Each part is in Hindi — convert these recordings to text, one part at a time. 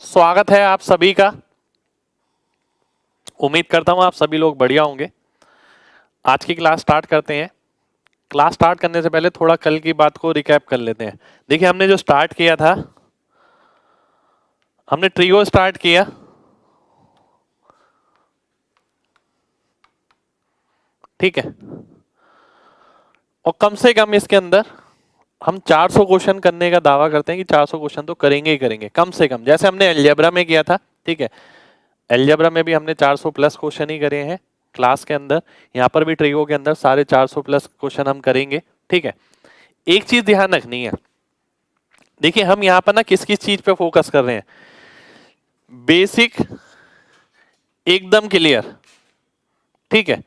स्वागत है आप सभी का। उम्मीद करता हूं आप सभी लोग बढ़िया होंगे। आज की क्लास स्टार्ट करते हैं। क्लास स्टार्ट करने से पहले थोड़ा कल की बात को रिकैप कर लेते हैं। देखिए, हमने जो स्टार्ट किया था, हमने ट्रिगो स्टार्ट किया। ठीक है, और कम से कम इसके अंदर हम 400 क्वेश्चन करने का दावा करते हैं कि 400 क्वेश्चन तो करेंगे ही करेंगे कम से कम, जैसे हमने अलजेब्रा में किया था। ठीक है, अलजेब्रा में भी हमने 400 प्लस क्वेश्चन ही करे हैं क्लास के अंदर। यहाँ पर भी ट्रिगो के अंदर साढ़े 400 प्लस क्वेश्चन हम करेंगे। ठीक है, एक चीज ध्यान रखनी है। देखिए, हम यहाँ पर ना किस किस चीज पे फोकस कर रहे हैं। बेसिक एकदम क्लियर। ठीक है,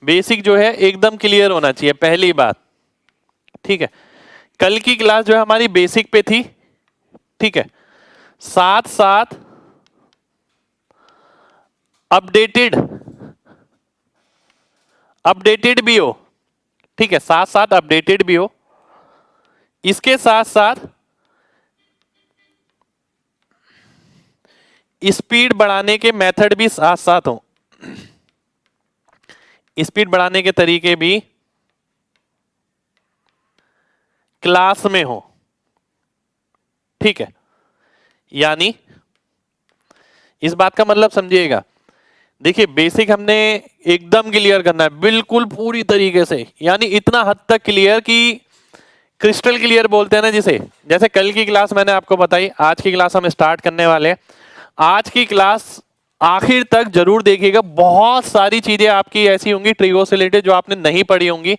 बेसिक जो है एकदम क्लियर होना चाहिए, पहली बात। ठीक है, कल की क्लास जो है हमारी बेसिक पे थी। ठीक है, साथ साथ अपडेटेड भी हो। ठीक है, साथ साथ अपडेटेड भी हो। इसके साथ साथ स्पीड बढ़ाने के मेथड भी साथ साथ हो। स्पीड बढ़ाने के तरीके भी क्लास में हो। ठीक है, यानी इस बात का मतलब समझिएगा। देखिए, बेसिक हमने एकदम क्लियर करना है, बिल्कुल पूरी तरीके से, यानी इतना हद तक क्लियर कि क्रिस्टल क्लियर बोलते हैं ना जिसे। जैसे कल की क्लास मैंने आपको बताई, आज की क्लास हम स्टार्ट करने वाले हैं। आज की क्लास आखिर तक जरूर देखिएगा। बहुत सारी चीजें आपकी ऐसी होंगी ट्रिगो से रिलेटेड जो आपने नहीं पढ़ी होंगी,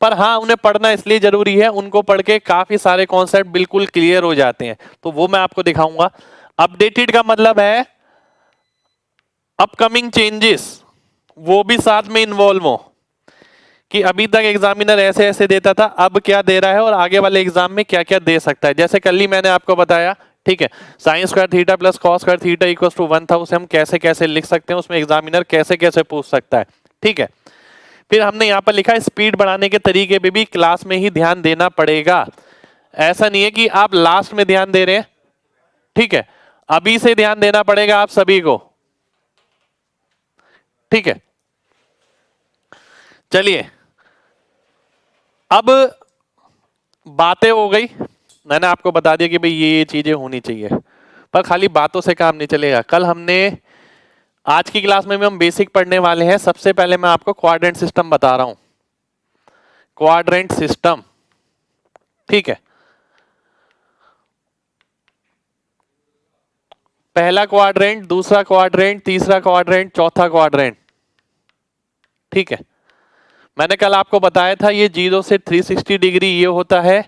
पर हाँ, उन्हें पढ़ना इसलिए जरूरी है, उनको पढ़ के काफी सारे कॉन्सेप्ट बिल्कुल क्लियर हो जाते हैं। तो वो मैं आपको दिखाऊंगा। अपडेटेड का मतलब है अपकमिंग चेंजेस, वो भी साथ में इन्वॉल्व हो, कि अभी तक एग्जामिनर ऐसे ऐसे देता था, अब क्या दे रहा है और आगे वाले एग्जाम में क्या क्या दे सकता है। जैसे कल ही मैंने आपको बताया। ठीक है, sine square theta plus cos square theta equals to 1 था, उसे हम कैसे कैसे लिख सकते हैं, उसमें एग्जामिनर कैसे कैसे पूछ सकता है। ठीक है, फिर हमने यहाँ पर लिखा स्पीड बढ़ाने के तरीके पे भी क्लास में ही ध्यान देना पड़ेगा। ऐसा नहीं है कि आप लास्ट में ध्यान दे रहे हैं। ठीक है, अभी से ध्यान देना पड़ेगा आप सभी को। ठीक है, चलिए, अब बातें हो गई। मैंने आपको बता दिया कि भाई ये चीजें होनी चाहिए, पर खाली बातों से काम नहीं चलेगा। कल हमने, आज की क्लास में भी हम बेसिक पढ़ने वाले हैं। सबसे पहले मैं आपको क्वाड्रेंट सिस्टम बता रहा हूं। क्वाड्रेंट सिस्टम, ठीक है, पहला क्वाड्रेंट, दूसरा क्वाड्रेंट, तीसरा क्वाड्रेंट, चौथा क्वाड्रेंट। ठीक है, मैंने कल आपको बताया था ये 0 से 360 डिग्री ये होता है,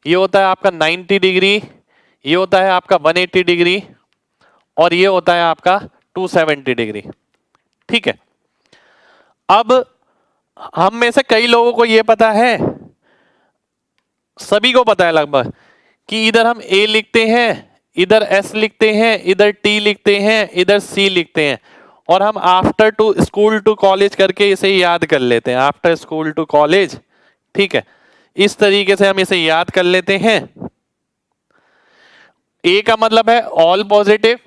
ये होता है आपका 90 डिग्री, ये होता है आपका 180 डिग्री, और ये होता है आपका 270 डिग्री। ठीक है, अब हम में से कई लोगों को ये पता है, सभी को पता है लगभग, कि इधर हम A लिखते हैं, इधर S लिखते हैं, इधर T लिखते हैं, इधर C लिखते हैं, और हम after to school to college करके इसे याद कर लेते हैं। आफ्टर स्कूल टू कॉलेज, ठीक है, इस तरीके से हम इसे याद कर लेते हैं। A का मतलब है ऑल पॉजिटिव,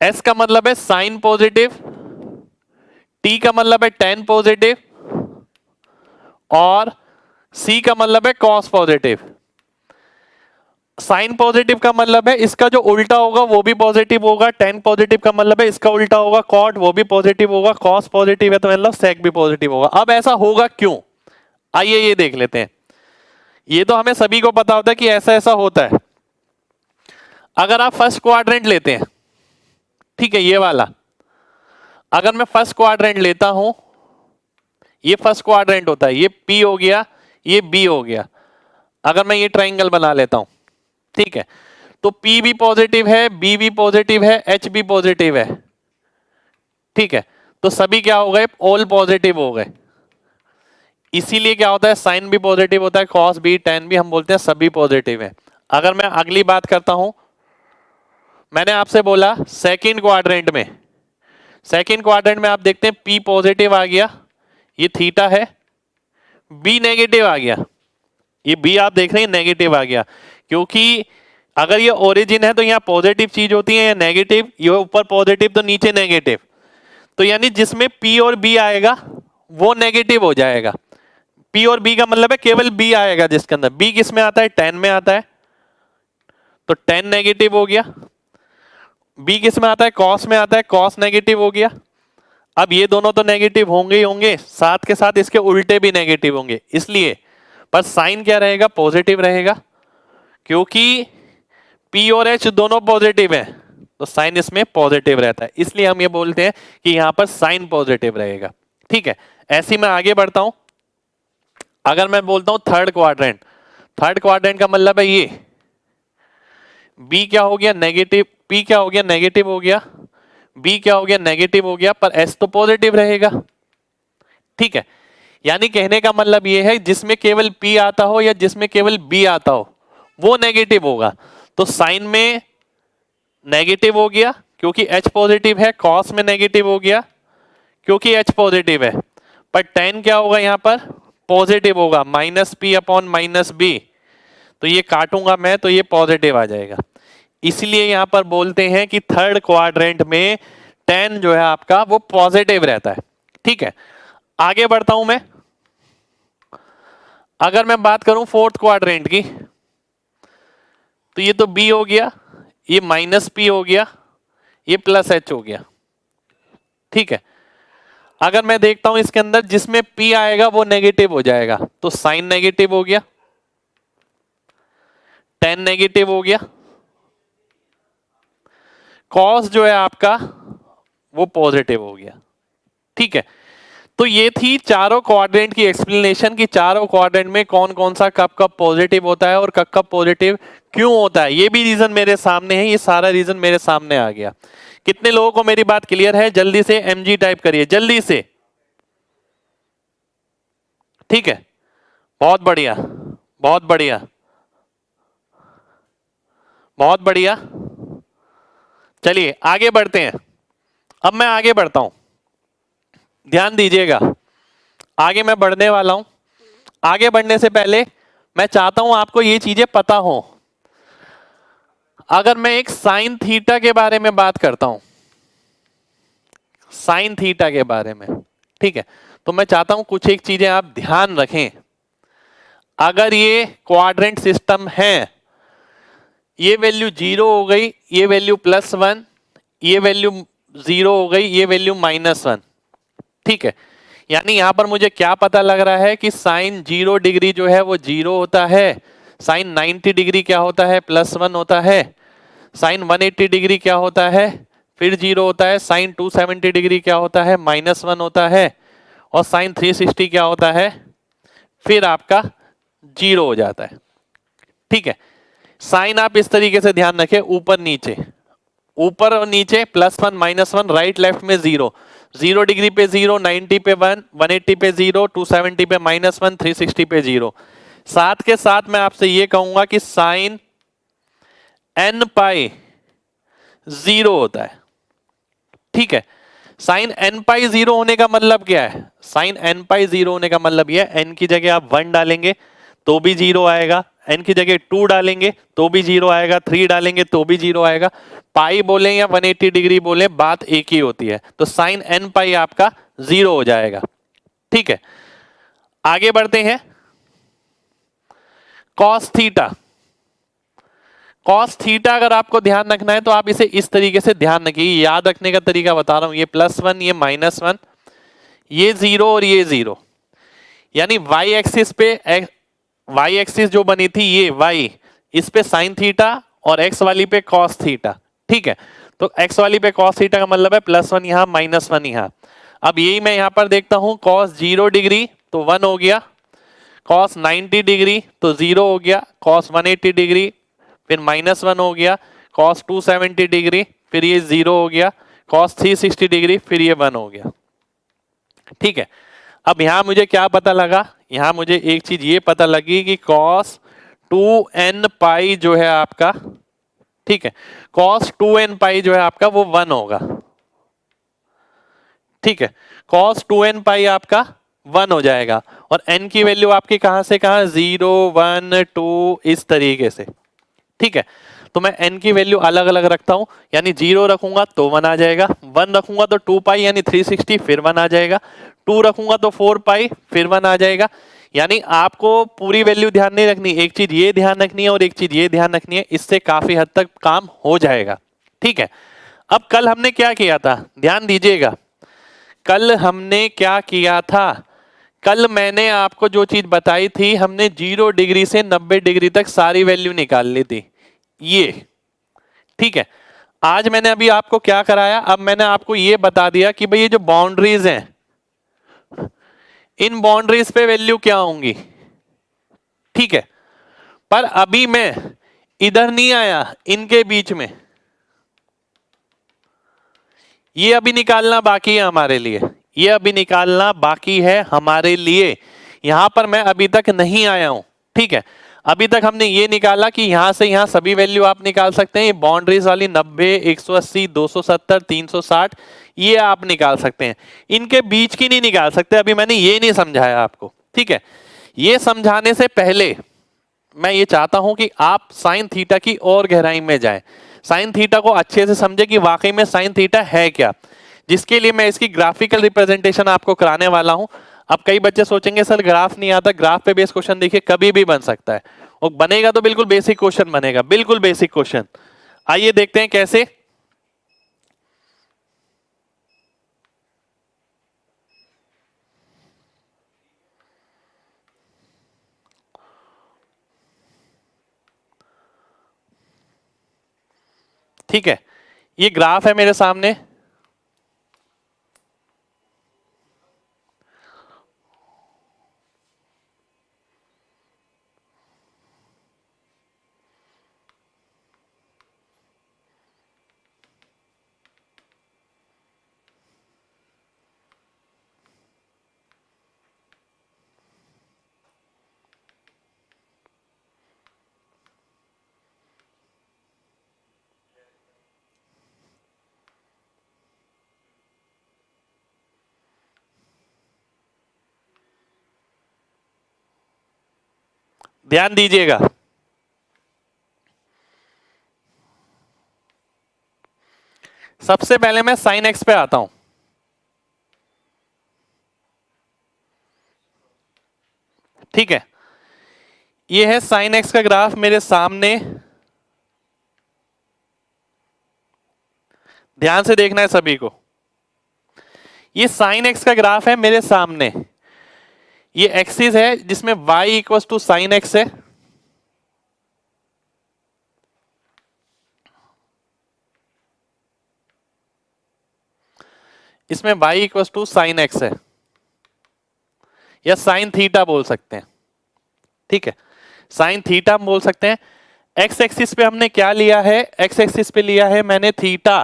S का मतलब है साइन पॉजिटिव, T का मतलब है टेन पॉजिटिव, और C का मतलब है कॉस पॉजिटिव। साइन पॉजिटिव का मतलब है इसका जो उल्टा होगा वो भी पॉजिटिव होगा। टेन पॉजिटिव का मतलब है इसका उल्टा होगा कॉट, वो भी पॉजिटिव होगा। कॉस पॉजिटिव है तो मतलब सेक भी पॉजिटिव होगा। अब ऐसा होगा क्यों, आइए ये देख लेते हैं। ये तो हमें सभी को पता होता है कि ऐसा ऐसा होता है। अगर आप फर्स्ट क्वाड्रेंट लेते हैं, ठीक है, ये वाला, अगर मैं फर्स्ट क्वाड्रेंट लेता हूं, ये फर्स्ट क्वाड्रेंट होता है, ये P हो गया, ये B हो गया। अगर मैं ये ट्राइंगल बना लेता हूं, ठीक है, तो P भी पॉजिटिव है, B भी पॉजिटिव है, H भी पॉजिटिव है। ठीक है, तो सभी क्या हो गए, ऑल पॉजिटिव हो गए। इसीलिए क्या होता है, साइन भी पॉजिटिव होता है, कॉस भी, टेन भी, हम बोलते हैं सभी पॉजिटिव है। अगर मैं अगली बात करता हूं, मैंने आपसे बोला सेकंड क्वाड्रेंट में, सेकंड क्वाड्रेंट में आप देखते हैं P पॉजिटिव आ गया, ये थीटा है, B नेगेटिव आ गया, ये B आप देख रहे हैं नेगेटिव आ गया, क्योंकि अगर ये ओरिजिन है तो यहाँ पॉजिटिव चीज होती है या नेगेटिव, ये ऊपर पॉजिटिव तो नीचे नेगेटिव, तो यानी जिसमें पी और बी आएगा वो नेगेटिव हो जाएगा। पी और बी का मतलब है केवल बी आएगा जिसके अंदर, बी किस में आता है 10 में आता है, तो 10 नेगेटिव हो गया। बी किस में आता है कॉस में आता है, कॉस नेगेटिव हो गया। अब ये दोनों तो नेगेटिव होंगे ही होंगे, साथ के साथ इसके उल्टे भी नेगेटिव होंगे, इसलिए पर साइन क्या रहेगा पॉजिटिव रहेगा, क्योंकि P और H दोनों पॉजिटिव है तो साइन इसमें पॉजिटिव रहता है, इसलिए हम ये बोलते हैं कि यहां पर साइन पॉजिटिव रहेगा। ठीक है, ऐसे मैं आगे बढ़ता हूं। अगर मैं बोलता हूं थर्ड क्वाड्रेंट, थर्ड क्वाड्रेंट का मतलब है ये B क्या हो गया नेगेटिव, P क्या हो गया नेगेटिव हो गया, B क्या हो गया नेगेटिव हो गया, पर S तो पॉजिटिव रहेगा। ठीक है, यानी कहने का मतलब ये है जिसमें केवल P आता हो या जिसमें केवल B आता हो वो नेगेटिव होगा। तो साइन में नेगेटिव हो गया क्योंकि H पॉजिटिव है, कॉस में नेगेटिव हो गया क्योंकि H पॉजिटिव है, पर tan क्या होगा यहां पर पॉजिटिव होगा, -P अपॉन -B, तो ये काटूंगा मैं तो ये पॉजिटिव आ जाएगा। इसलिए यहां पर बोलते हैं कि थर्ड क्वाड्रेंट में tan जो है आपका वो पॉजिटिव रहता है। ठीक है, आगे बढ़ता हूं मैं। अगर मैं बात करूं फोर्थ क्वाड्रेंट की, तो ये तो B हो गया, ये -P हो गया, ये +H हो गया। ठीक है, अगर मैं देखता हूं इसके अंदर जिसमें P आएगा वो नेगेटिव हो जाएगा, तो साइन नेगेटिव हो गया, tan नेगेटिव हो गया, कॉस जो है आपका वो पॉजिटिव हो गया। ठीक है, तो ये थी चारों क्वाड्रेंट की एक्सप्लेनेशन कि चारों क्वाड्रेंट में कौन कौन सा कब कब पॉजिटिव होता है और कब कब पॉजिटिव क्यों होता है। ये भी रीजन मेरे सामने है, ये सारा रीजन मेरे सामने आ गया। कितने लोगों को मेरी बात क्लियर है? जल्दी से mg टाइप करिए जल्दी से। ठीक है, बहुत बढ़िया बहुत बढ़िया बहुत बढ़िया। चलिए आगे बढ़ते हैं। अब मैं आगे बढ़ता हूं, ध्यान दीजिएगा, आगे मैं बढ़ने वाला हूं। आगे बढ़ने से पहले मैं चाहता हूं आपको ये चीजें पता हो। अगर मैं एक साइन थीटा के बारे में बात करता हूं, साइन थीटा के बारे में, ठीक है, तो मैं चाहता हूं कुछ एक चीजें आप ध्यान रखें। अगर ये क्वाड्रेंट सिस्टम है, ये वैल्यू 0 हो गई, ये वैल्यू +1, ये वैल्यू 0 हो गई, ये वैल्यू -1। ठीक है, यानी यहां पर मुझे क्या पता लग रहा है कि साइन 0 डिग्री जो है वो 0 होता है, साइन 90 डिग्री क्या होता है +1 होता है, साइन 180 डिग्री क्या होता है फिर 0 होता है, साइन 270 डिग्री क्या होता है -1 होता है, और साइन 360 क्या होता है फिर आपका 0 हो जाता है। ठीक है, साइन आप इस तरीके से ध्यान रखें, ऊपर नीचे, ऊपर और नीचे +1 -1, राइट लेफ्ट में 0, 0 डिग्री पे 0, 90 पे 1, 180 पे 0, 270 पे -1, 360 पे 0। साथ के साथ मैं आपसे ये कहूंगा कि साइन n पाई 0 होता है। ठीक है, साइन n पाई 0 होने का मतलब क्या है? साइन n पाई 0 होने का मतलब यह n की जगह आप 1 डालेंगे तो भी 0 आएगा, n की जगह 2 डालेंगे तो भी 0 आएगा, 3 डालेंगे तो भी 0 आएगा। पाई बोले या 180 डिग्री बोले बात एक ही होती है, तो साइन n पाई आपका 0 हो जाएगा। ठीक है, आगे बढ़ते हैं। कॉस थीटा, कॉस थीटा अगर आपको ध्यान रखना है तो आप इसे इस तरीके से ध्यान रखिए, याद रखने का तरीका बता रहा हूं, ये +1 ये -1, ये 0 और ये 0, यानी y एक्सिस पे, y एक्सिस जो बनी थी ये y, इस पे साइन थीटा और x वाली पे कॉस थीटा। ठीक है, तो x वाली पे कॉस थीटा का मतलब है +1 यहां -1 यहां। अब यही मैं यहां पर देखता हूं, कॉस 0 डिग्री तो 1 हो गया, कॉस 90 डिग्री तो 0 हो गया, कॉस 180 डिग्री फिर -1 हो गया, कॉस 270 डिग्री फिर ये 0 हो गया, कॉस 360 डिग्री फिर ये 1 हो गया। ठीक है, अब यहां मुझे क्या पता लगा? यहां मुझे एक चीज ये पता लगी कि कॉस 2n पाई जो है आपका, ठीक है, कॉस 2n पाई जो है आपका वो 1 होगा। ठीक है, कॉस 2n पाई आपका 1 हो जाएगा, और n की वैल्यू आपकी कहां से कहां 0 1 2 इस तरीके से। ठीक है, तो मैं n की वैल्यू अलग अलग रखता हूं, यानी 0 रखूंगा तो 1 आ जाएगा, 1 रखूंगा तो 2 पाई यानी 360 फिर 1 आ जाएगा, 2 रखूंगा तो 4 पाई फिर 1 आ जाएगा। यानी आपको पूरी वैल्यू ध्यान नहीं रखनी, एक चीज ये ध्यान रखनी है और एक चीज ये ध्यान रखनी है, इससे काफी हद तक काम हो जाएगा। ठीक है, अब कल हमने क्या किया था, ध्यान दीजिएगा, कल हमने क्या किया था, कल मैंने आपको जो चीज बताई थी, हमने 0 डिग्री से 90 डिग्री तक सारी वैल्यू निकाल ली थी ये। ठीक है, आज मैंने अभी आपको क्या कराया, अब मैंने आपको ये बता दिया कि भाई ये जो बाउंड्रीज हैं, इन बाउंड्रीज पे वैल्यू क्या होंगी। ठीक है, पर अभी मैं इधर नहीं आया, इनके बीच में ये अभी निकालना बाकी है हमारे लिए, ये अभी निकालना बाकी है हमारे लिए, यहां पर मैं अभी तक नहीं आया हूं। ठीक है, अभी तक हमने ये निकाला कि यहां से यहां सभी वैल्यू आप निकाल सकते हैं, बाउंड्रीज वाली 90, 180, 270, 360 ये आप निकाल सकते हैं, इनके बीच की नहीं निकाल सकते, अभी मैंने ये नहीं समझाया आपको। ठीक है, ये समझाने से पहले मैं ये चाहता हूं कि आप साइन थीटा की और गहराई में जाएं, साइन थीटा को अच्छे से समझे कि वाकई में साइन थीटा है क्या, जिसके लिए मैं इसकी ग्राफिकल रिप्रेजेंटेशन आपको कराने वाला हूं। अब कई बच्चे सोचेंगे सर ग्राफ नहीं आता, ग्राफ पे बेस क्वेश्चन देखिए कभी भी बन सकता है, और बनेगा तो बिल्कुल बेसिक क्वेश्चन बनेगा, बिल्कुल बेसिक क्वेश्चन। आइए देखते हैं कैसे। ठीक है, ये ग्राफ है मेरे सामने, ध्यान दीजिएगा। सबसे पहले मैं साइन एक्स पे आता हूं। ठीक है, ये है साइन एक्स का ग्राफ मेरे सामने, ध्यान से देखना है सभी को, ये साइन एक्स का ग्राफ है मेरे सामने, ये एक्सिस है जिसमें y equal to sine x है, इसमें y equal to sine x है, या साइन थीटा बोल सकते हैं। ठीक है, साइन थीटा हम बोल सकते हैं। एक्स एक्सिस पे हमने क्या लिया है, एक्स एक्सिस पे लिया है मैंने थीटा।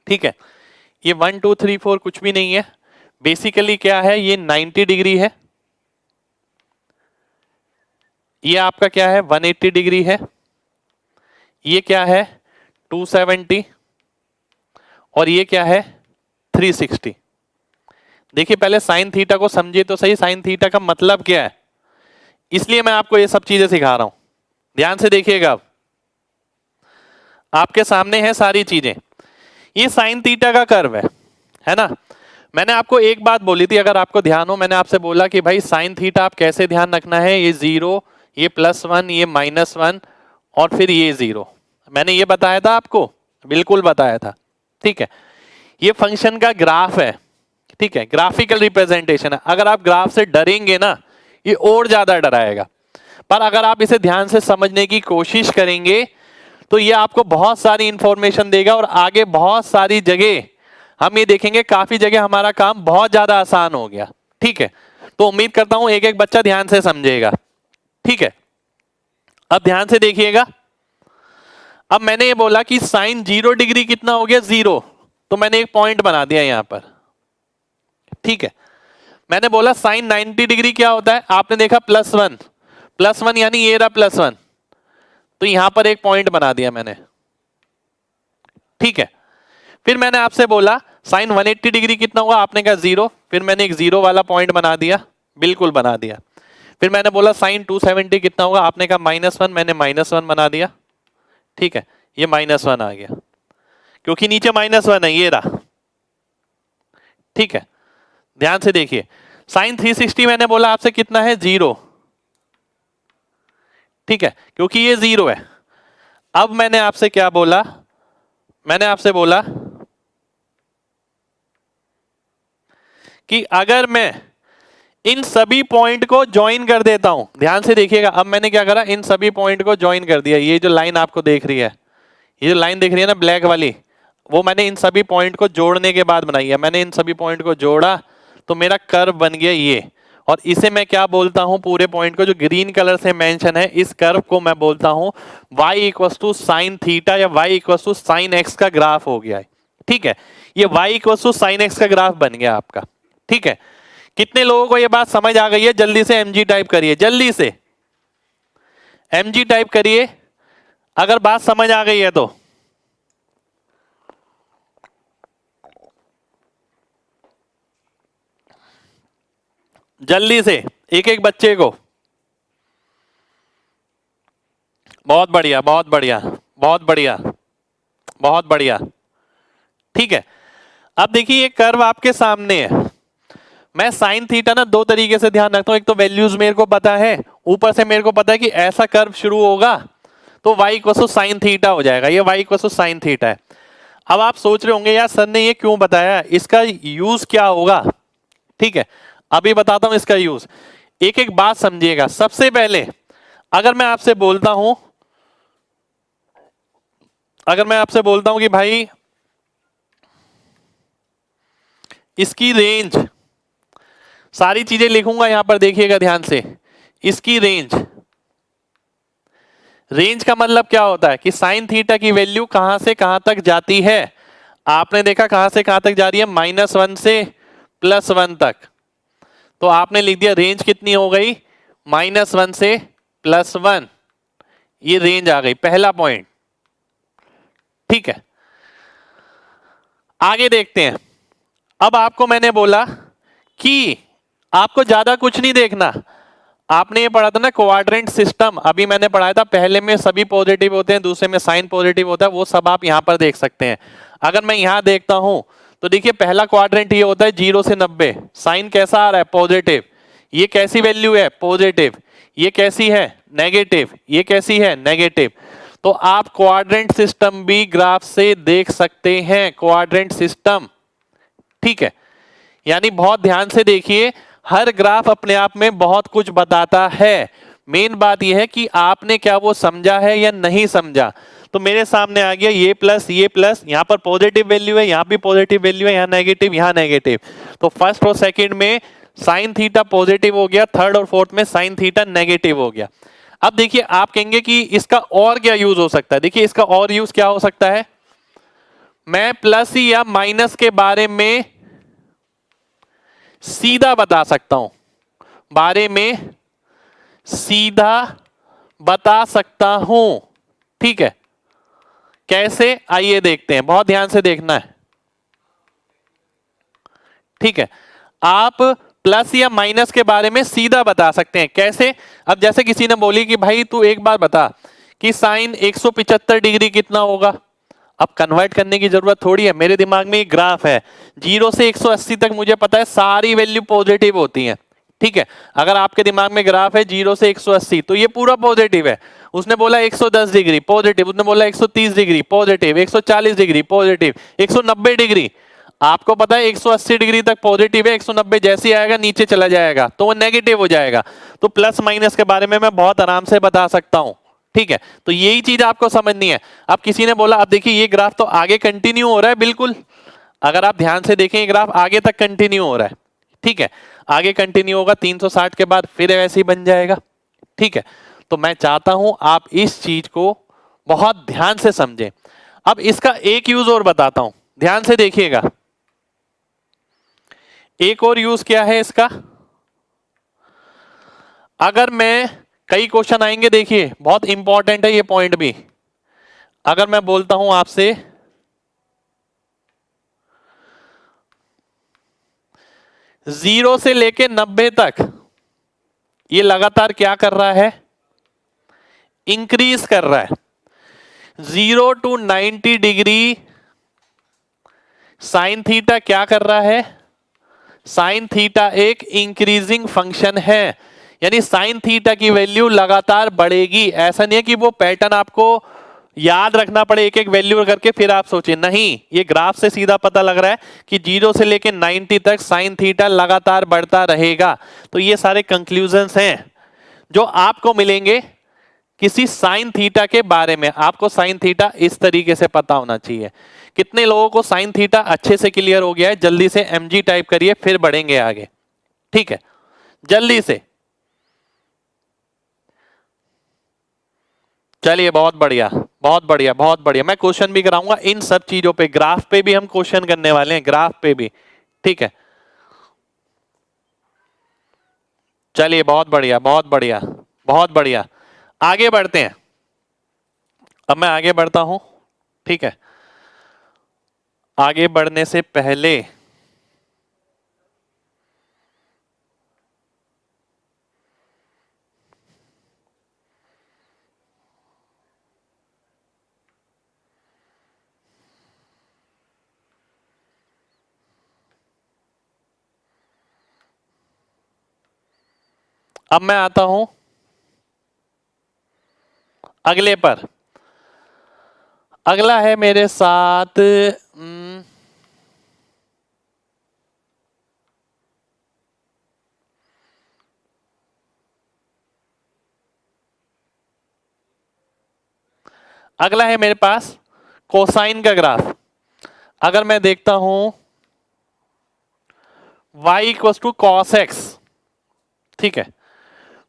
ठीक है, ये 1 2 3 4 कुछ भी नहीं है, बेसिकली क्या है, ये 90 डिग्री है, ये आपका क्या है 180 डिग्री है, ये क्या है 270, और ये क्या है 360। देखिए पहले साइन थीटा को समझिए तो सही, साइन थीटा का मतलब क्या है, इसलिए मैं आपको ये सब चीजें सिखा रहा हूं, ध्यान से देखिएगा। अब आपके सामने है सारी चीजें, ये साइन थीटा का कर्व है ना। मैंने आपको एक बात बोली थी, अगर आपको ध्यान हो, मैंने आपसे बोला कि भाई साइन थीटा आप कैसे ध्यान रखना है, ये 0, ये +1, ये -1 और फिर ये 0, मैंने ये बताया था आपको, बिल्कुल बताया था। ठीक है, ये फंक्शन का ग्राफ है, ठीक है, ग्राफिकल रिप्रेजेंटेशन है। अगर आप ग्राफ से डरेंगे ना, ये और ज्यादा डराएगा, पर अगर आप इसे ध्यान से समझने की कोशिश करेंगे तो ये आपको बहुत सारी इंफॉर्मेशन देगा, और आगे बहुत सारी जगह हम ये देखेंगे, काफी जगह हमारा काम बहुत ज्यादा आसान हो गया। ठीक है, तो उम्मीद करता हूं एक एक बच्चा ध्यान से समझेगा। ठीक है, अब ध्यान से देखिएगा। अब मैंने ये बोला कि साइन 0 डिग्री कितना हो गया 0, तो मैंने एक पॉइंट बना दिया यहां पर। ठीक है, मैंने बोला साइन 90 डिग्री क्या होता है, आपने देखा +1 यानी ये रहा +1, तो यहां पर एक पॉइंट बना दिया मैंने। ठीक है, फिर मैंने आपसे बोला साइन 180 डिग्री कितना होगा, आपने कहा 0, फिर मैंने एक 0 वाला पॉइंट बना दिया, बिल्कुल बना दिया। फिर मैंने बोला साइन 270 कितना होगा, आपने कहा -1, मैंने -1 बना दिया। ठीक है, ये -1 आ गया क्योंकि नीचे -1 है, ये रहा। ठीक है, ध्यान से देखिए, साइन 360 मैंने बोला आपसे कितना है, 0। ठीक है, क्योंकि ये 0 है। अब मैंने आपसे क्या बोला, मैंने आपसे बोला कि अगर मैं इन सभी पॉइंट को ज्वाइन कर देता हूं, ध्यान से देखिएगा, अब मैंने क्या करा, इन सभी पॉइंट को ज्वाइन कर दिया। ये जो लाइन आपको देख रही है, ये जो लाइन दिख रही है ना ब्लैक वाली, वो मैंने इन सभी पॉइंट को जोड़ने के बाद बनाई है। मैंने इन सभी पॉइंट को जोड़ा तो मेरा कर्व बन गया ये, और इसे मैं क्या बोलता हूं, पूरे पॉइंट को जो ग्रीन कलर से मेंशन है, इस कर्व को मैं बोलता हूं y equal to sine theta या y equal to sine x का ग्राफ हो गया है। ठीक है, ये y equal to sine x का ग्राफ बन गया आपका। ठीक है, कितने लोगों को ये बात समझ आ गई है? जल्दी से mg टाइप करिए, जल्दी से mg टाइप करिए अगर बात समझ आ गई है तो। जल्दी से एक एक बच्चे को। बहुत बढ़िया, बहुत बढ़िया, बहुत बढ़िया, बहुत बढ़िया। ठीक है, अब देखिए ये कर्व आपके सामने है। मैं साइन थीटा ना दो तरीके से ध्यान रखता हूं, एक तो वैल्यूज मेरे को पता है, ऊपर से मेरे को पता है कि ऐसा कर्व शुरू होगा तो y equal to sine theta हो जाएगा, ये y equal to sine theta है। अब आप सोच रहे होंगे यार सर ने ये क्यों बताया, इसका यूज क्या होगा? ठीक है, अभी बताता हूं इसका यूज। एक एक बात समझिएगा। सबसे पहले अगर मैं आपसे बोलता हूं, अगर मैं आपसे बोलता हूं कि भाई इसकी रेंज, सारी चीजें लिखूंगा यहां पर, देखिएगा ध्यान से, इसकी रेंज, रेंज का मतलब क्या होता है कि साइन थीटा की वैल्यू कहां से कहां तक जाती है। आपने देखा कहां से कहां तक जा रही है, -1 से +1 तक। तो आपने लिख दिया रेंज कितनी हो गई, -1 से +1, ये रेंज आ गई, पहला पॉइंट। ठीक है, आगे देखते हैं। अब आपको मैंने बोला कि आपको ज्यादा कुछ नहीं देखना। आपने ये पढ़ा था ना क्वाड्रेंट सिस्टम, अभी मैंने पढ़ाया था, पहले में सभी पॉजिटिव होते हैं, दूसरे में साइन पॉजिटिव होता है, वो सब आप यहां पर देख सकते हैं। अगर मैं यहां देखता हूं तो देखिए पहला क्वाड्रेंट ये होता है 0 से 90, साइन कैसा आ रहा है, पॉजिटिव। ये कैसी वैल्यू है, पॉजिटिव। ये कैसी है, नेगेटिव। ये कैसी है, नेगेटिव। तो आप क्वाड्रेंट सिस्टम भी ग्राफ से देख सकते हैं, क्वाड्रेंट सिस्टम। ठीक है, यानी बहुत ध्यान से देखिए, हर ग्राफ अपने आप में बहुत कुछ बताता है। मेन बात यह है कि आपने क्या वो समझा है या नहीं समझा। तो मेरे सामने आ गया ये प्लस, ये प्लस, यहां पर पॉजिटिव वैल्यू है, यहां भी पॉजिटिव वैल्यू है, यहां नेगेटिव, यहां नेगेटिव। तो फर्स्ट और सेकंड में साइन थीटा पॉजिटिव हो गया, थर्ड और फोर्थ में साइन थीटा नेगेटिव हो गया। अब देखिए आप कहेंगे कि इसका और क्या यूज हो सकता है। देखिए इसका और यूज क्या हो सकता है, मैं प्लस या माइनस के बारे में सीधा बता सकता हूं, बारे में सीधा बता सकता हूं। ठीक है, कैसे, आइए देखते हैं, बहुत ध्यान से देखना है। ठीक है, आप प्लस या माइनस के बारे में सीधा बता सकते हैं, कैसे? अब जैसे किसी ने बोली कि भाई तू एक बार बता कि साइन 175 डिग्री कितना होगा। अब कन्वर्ट करने की जरूरत थोड़ी है, मेरे दिमाग में एक ग्राफ है, 0 से 180 तक मुझे पता है सारी वैल्यू पॉजिटिव होती हैं। ठीक है, अगर आपके दिमाग में ग्राफ है 0 से 180 तो ये पूरा पॉजिटिव है। उसने बोला 110 डिग्री पॉजिटिव, उसने बोला 130 degree positive, 140 degree positive, 190 degree, आपको पता है 180 डिग्री तक पॉजिटिव है, 190 जैसे ही आएगा नीचे चला जाएगा तो वो नेगेटिव हो जाएगा। तो प्लस माइनस के बारे में मैं बहुत आराम से बता सकता हूं। ठीक है, तो यही चीज आपको समझनी है। अब किसी ने बोला, अब देखिए ये ग्राफ तो आगे कंटिन्यू हो रहा है, बिल्कुल, अगर आप ध्यान से देखें ग्राफ आगे तक कंटिन्यू हो रहा है। ठीक है, आगे कंटिन्यू होगा, 360 के बाद फिर वैसे ही बन जाएगा। ठीक है, तो मैं चाहता हूं आप इस चीज को बहुत ध्यान से समझें। अब इसका एक यूज और बताता हूं, ध्यान से देखिएगा। एक और यूज क्या है इसका, अगर मैं, कई क्वेश्चन आएंगे, देखिए बहुत इंपॉर्टेंट है ये पॉइंट भी। अगर मैं बोलता हूं आपसे 0 से लेके 90 तक ये लगातार क्या कर रहा है, इंक्रीज कर रहा है। 0 टू 90 डिग्री साइन थीटा क्या कर रहा है? साइन थीटा एक इंक्रीजिंग फंक्शन है, यानी साइन थीटा की वैल्यू लगातार बढ़ेगी। ऐसा नहीं है कि वो पैटर्न आपको याद रखना पड़े एक एक वैल्यू करके फिर आप सोचें, नहीं, ये ग्राफ से सीधा पता लग रहा है कि 0 से लेके 90 तक साइन थीटा लगातार बढ़ता रहेगा। तो ये सारे कंक्लूजन्स हैं जो आपको मिलेंगे किसी साइन थीटा के बारे में। आपको साइन थीटा इस तरीके से पता होना चाहिए। कितने लोगों को साइन थीटा अच्छे से क्लियर हो गया है? जल्दी से mg टाइप करिए, फिर बढ़ेंगे आगे। ठीक है, जल्दी से। चलिए, बहुत बढ़िया, बहुत बढ़िया, बहुत बढ़िया। मैं क्वेश्चन भी कराऊंगा इन सब चीजों पे, ग्राफ पे भी हम क्वेश्चन करने वाले हैं, ग्राफ पे भी। ठीक है, चलिए, बहुत बढ़िया, बहुत बढ़िया, बहुत बढ़िया। आगे बढ़ते हैं। अब मैं आगे बढ़ता हूं। ठीक है, आगे बढ़ने से पहले अब मैं आता हूं अगले पर। अगला है मेरे साथ अगला है मेरे पास कोसाइन का ग्राफ। अगर मैं देखता हूं y equal to cos x, ठीक है,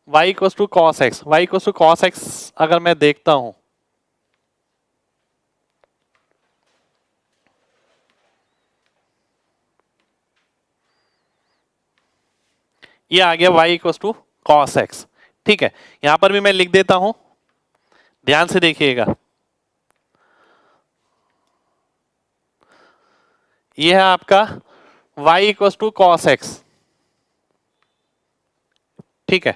y equal to cos x, y equal to cos x अगर मैं देखता हूं, ये आ गया y equal to cos x. ठीक है, यहां पर भी मैं लिख देता हूं, ध्यान से देखिएगा। ये है आपका y equal to cos x. ठीक है,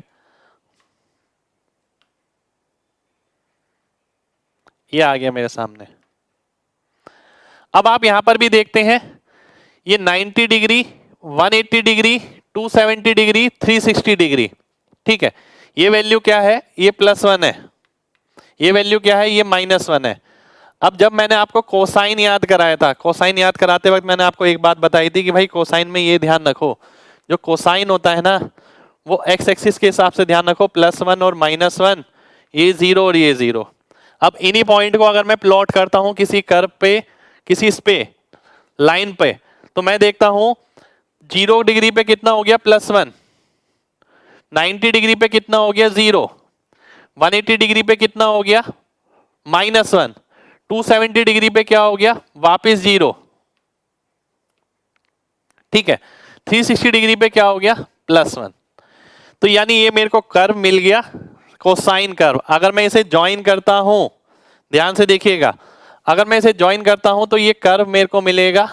ये आ गया मेरे सामने। अब आप यहां पर भी देखते हैं, ये 90 डिग्री, 180 डिग्री, 270 डिग्री, 360 डिग्री। ठीक है, ये वैल्यू क्या है? ये +1 है। ये वैल्यू क्या है? ये -1 है। अब जब मैंने आपको कोसाइन याद कराया था, कोसाइन याद कराते वक्त मैंने आपको एक बात बताई थी कि भाई कोसाइन में ये ध्यान रखो, जो कोसाइन होता है ना, वो एक्स एक्सिस के हिसाब से ध्यान रखो, +1 और -1, ये 0 और ये 0। अब इन्हीं पॉइंट को अगर मैं प्लॉट करता हूं किसी कर्व पे, किसी इस पे लाइन पे, तो मैं देखता हूं 0 डिग्री पे कितना हो गया? +1। 90 डिग्री पे कितना हो गया? 0। 180 डिग्री पे कितना हो गया? -1। 270 डिग्री पे क्या हो गया? वापस 0। ठीक है, 360 डिग्री पे क्या हो गया? +1। तो यानी ये मेरे को कर्व मिल गया, कोसाइन कर्व। अगर मैं इसे ज्वाइन करता हूं, ध्यान से देखिएगा, अगर मैं इसे ज्वाइन करता हूं तो ये कर्व मेरे को मिलेगा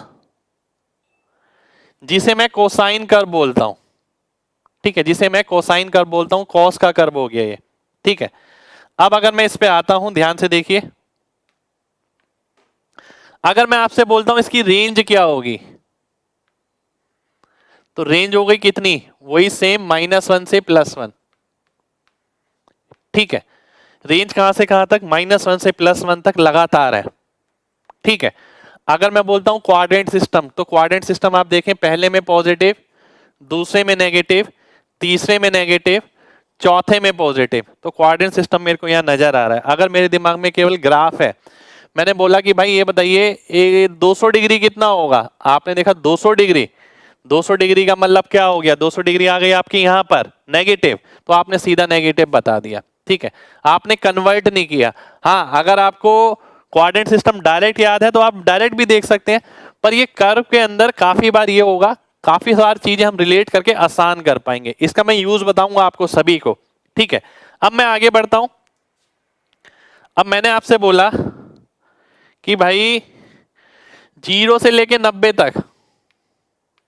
जिसे मैं कोसाइन कर्व बोलता हूं। ठीक है, जिसे मैं कोसाइन कर्व बोलता हूं, कॉस का कर्व हो गया ये। ठीक है, अब अगर मैं इस पे आता हूं, ध्यान से देखिए, अगर मैं आपसे बोलता हूं इसकी रेंज क्या होगी, तो रेंज हो गई कितनी? वही सेम, -1 से +1। ठीक है, रेंज कहां से कहां तक? -1 से +1 तक लगातार है। ठीक है, अगर मैं बोलता हूं क्वाड्रेंट सिस्टम, तो क्वाड्रेंट सिस्टम आप देखें, पहले में पॉजिटिव, दूसरे में नेगेटिव, तीसरे में नेगेटिव, चौथे में पॉजिटिव। तो क्वाड्रेंट सिस्टम मेरे को यहां नजर आ रहा है। अगर मेरे दिमाग में केवल ग्राफ है, मैंने बोला कि भाई ये बताइए ये 200 डिग्री कितना होगा, आपने देखा 200 डिग्री, 200 डिग्री का मतलब क्या हो गया? 200 डिग्री आ गई आपकी यहां पर नेगेटिव, तो आपने सीधा नेगेटिव बता दिया। ठीक है, आपने कन्वर्ट नहीं किया। हाँ, अगर आपको क्वाड्रेंट सिस्टम डायरेक्ट याद है तो आप डायरेक्ट भी देख सकते हैं, पर ये कर्व के अंदर काफी बार ये होगा, काफी सारी चीजें हम रिलेट करके आसान कर पाएंगे। इसका मैं यूज बताऊंगा आपको सभी को। ठीक है, अब मैं आगे बढ़ता हूं। अब मैंने आपसे बोला कि भाई 0 से लेके 90 तक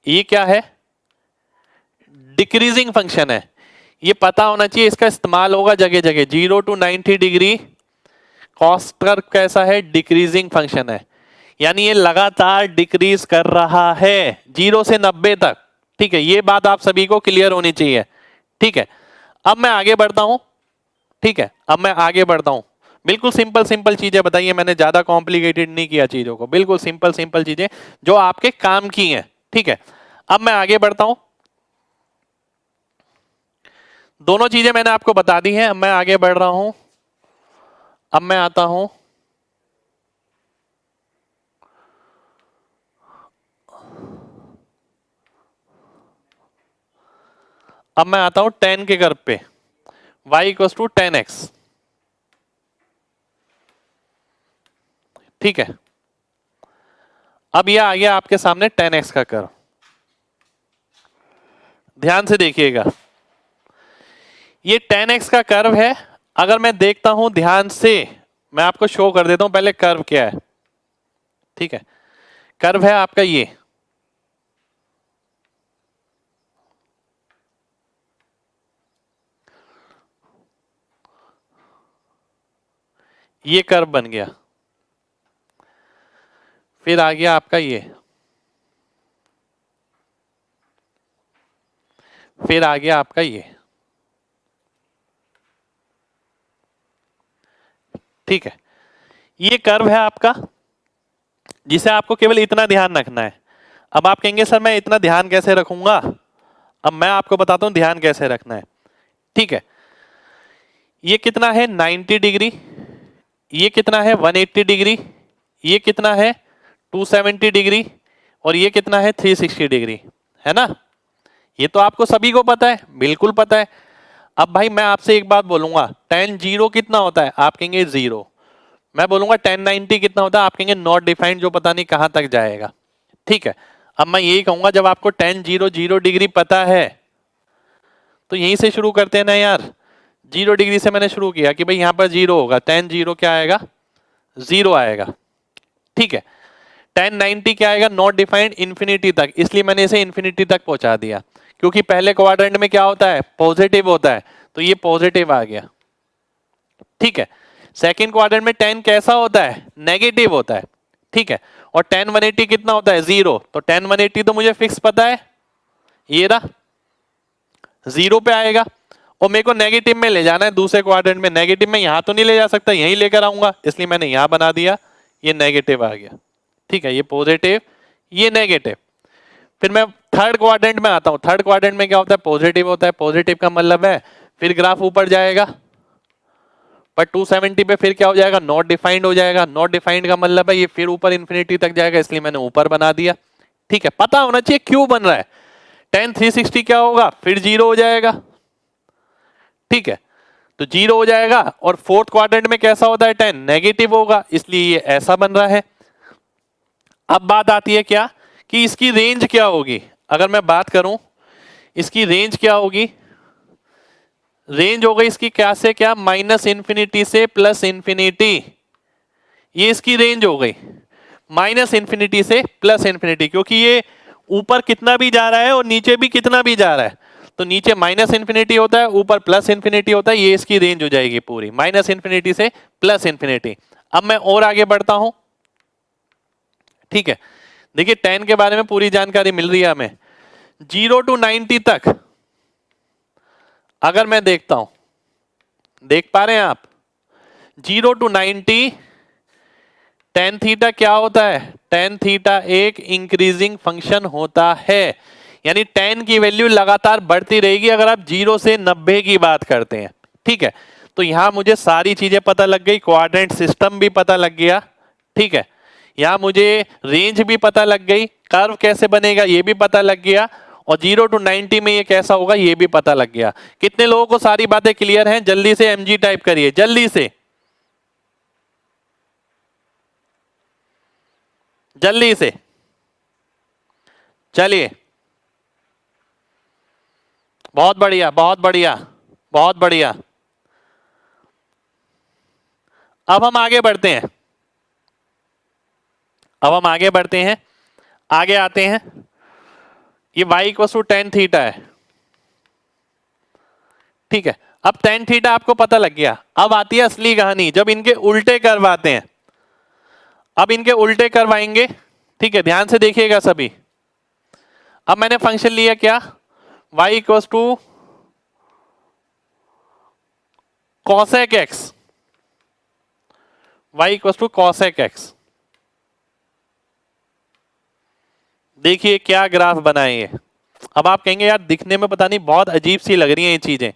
ये क्या है? डिक्रीजिंग फंक्शन है। ये पता होना चाहिए, इसका इस्तेमाल होगा जगह जगह। 0 टू 90 डिग्री कॉस्ट कर्व कैसा है, डिक्रीजिंग फंक्शन है, यानी ये लगातार डिक्रीज कर रहा है 0 से 90 तक। ठीक है, ये बात आप सभी को क्लियर होनी चाहिए। ठीक है, अब मैं आगे बढ़ता हूं। ठीक है, अब मैं आगे बढ़ता हूं। बिल्कुल सिंपल सिंपल चीजें बताइए, मैंने ज्यादा कॉम्प्लिकेटेड नहीं किया चीजों को, बिल्कुल सिंपल सिंपल चीजें जो आपके काम की हैं। ठीक है, अब मैं आगे बढ़ता हूं। दोनों चीजें मैंने आपको बता दी हैं, अब मैं आगे बढ़ रहा हूं। अब मैं आता हूं अब मैं आता हूं 10 के कर्व पे, y इक्वल टू 10x। ठीक है, अब यह आ गया आपके सामने 10x का कर्व। ध्यान से देखिएगा, ये 10x का कर्व है। अगर मैं देखता हूं ध्यान से, मैं आपको शो कर देता हूं पहले कर्व क्या है। ठीक है, कर्व है आपका ये कर्व बन गया। फिर आ गया आपका फिर आ गया आपका ठीक है, ये कर्व है आपका, जिसे आपको केवल इतना ध्यान रखना है। अब आप कहेंगे सर मैं इतना ध्यान कैसे रखूंगा, अब मैं आपको बताता हूं ध्यान कैसे रखना है। ठीक है, ये कितना है 90 डिग्री, ये कितना है 180 डिग्री, ये कितना है 270 डिग्री, और ये कितना है 360 डिग्री, है ना। ये तो आपको सभी को पता है, बिल्कुल पता है। अब भाई मैं आपसे एक बात बोलूंगा, tan 0 कितना होता है, आप कहेंगे 0। मैं बोलूंगा tan 90 कितना होता है, आप कहेंगे नॉट डिफाइंड, जो पता नहीं कहां तक जाएगा। ठीक है, अब मैं यही कहूंगा जब आपको tan 0 0 डिग्री पता है तो यहीं से शुरू करते हैं ना यार। 0 डिग्री से मैंने शुरू किया कि भाई यहां पर 0 होगा, tan 0 क्या आएगा, 0 आएगा। ठीक है, tan 90 क्या आएगा, नॉट डिफाइंड, इंफिनिटी तक, इसलिए मैंने इसे इंफिनिटी तक पहुंचा दिया, क्योंकि पहले क्वाड्रेंट में क्या होता है, पॉजिटिव होता है, तो ये पॉजिटिव आ गया। ठीक है, सेकंड क्वाड्रेंट में tan कैसा होता है, नेगेटिव होता है। ठीक है, और tan 180 कितना होता है, 0, तो tan 180 तो मुझे फिक्स पता है, ये रहा 0 पे आएगा। और मेरे को नेगेटिव में ले जाना है दूसरे क्वाड्रेंट में, नेगेटिव में यहां तो नहीं ले जा सकता, यहीं लेकर आऊंगा, इसलिए मैंने यहां बना दिया, ये नेगेटिव आ गया। ठीक है, ये पॉजिटिव, ये नेगेटिव। फिर मैं थर्ड क्वाड्रेंट में आता हूं, थर्ड क्वाड्रेंट में क्या होता है, पॉजिटिव होता है, पॉजिटिव का मतलब है फिर ग्राफ ऊपर जाएगा, पर 270 पे फिर क्या हो जाएगा, नॉट डिफाइंड हो जाएगा, नॉट डिफाइंड का मतलब है ये फिर ऊपर इंफिनिटी तक जाएगा, इसलिए मैंने ऊपर बना दिया। ठीक है, पता होना चाहिए क्यों बन रहा है। tan 360 क्या होगा, फिर 0 हो जाएगा। ठीक है, तो 0 हो जाएगा, और फोर्थ क्वाड्रेंट में कैसा होता है, tan नेगेटिव होगा, इसलिए ये ऐसा बन रहा है। अब बात आती है क्या, कि इसकी रेंज क्या होगी। अगर मैं बात करूं इसकी रेंज क्या होगी, रेंज हो गई इसकी क्या से क्या, माइनस इंफिनिटी से प्लस इंफिनिटी, ये इसकी रेंज हो गई, माइनस इंफिनिटी से प्लस इंफिनिटी, क्योंकि ये ऊपर कितना भी जा रहा है और नीचे भी कितना भी जा रहा है, तो नीचे माइनस इंफिनिटी होता है, ऊपर प्लस इंफिनिटी होता है, ये इसकी रेंज हो जाएगी पूरी, माइनस इंफिनिटी से प्लस इंफिनिटी। अब मैं और आगे बढ़ता हूं। ठीक है, देखिए tan के बारे में पूरी जानकारी मिल रही है हमें। 0 to 90 तक अगर मैं देखता हूं, देख पा रहे हैं आप, 0 to 90 tan थीटा क्या होता है, tan थीटा एक इंक्रीजिंग फंक्शन होता है, यानी tan की वैल्यू लगातार बढ़ती रहेगी अगर आप 0 से 90 की बात करते हैं। ठीक है, तो यहां मुझे सारी चीजें पता लग गई, क्वाड्रेंट सिस्टम भी पता लग गया। ठीक है, यहां मुझे रेंज भी पता लग गई, कर्व कैसे बनेगा ये भी पता लग गया, और 0 to 90 में ये कैसा होगा ये भी पता लग गया। कितने लोगों को सारी बातें क्लियर हैं, जल्दी से mg टाइप करिए, जल्दी से, जल्दी से, चलिए, बहुत बढ़िया बहुत बढ़िया बहुत बढ़िया। अब हम आगे बढ़ते हैं, अब हम आगे बढ़ते हैं, आगे आते हैं। ये y equal to tan theta है। ठीक है, अब tan थीटा आपको पता लग गया। अब आती है असली कहानी, जब इनके उल्टे कर्व आते हैं। अब इनके उल्टे कर्व आएंगे, ठीक है, ध्यान से देखिएगा सभी। अब मैंने फंक्शन लिया क्या, y equals to cosec x, y equals to cosec x। देखिए क्या ग्राफ बनाए ये। अब आप कहेंगे यार दिखने में पता नहीं बहुत अजीब सी लग रही हैं ये चीजें।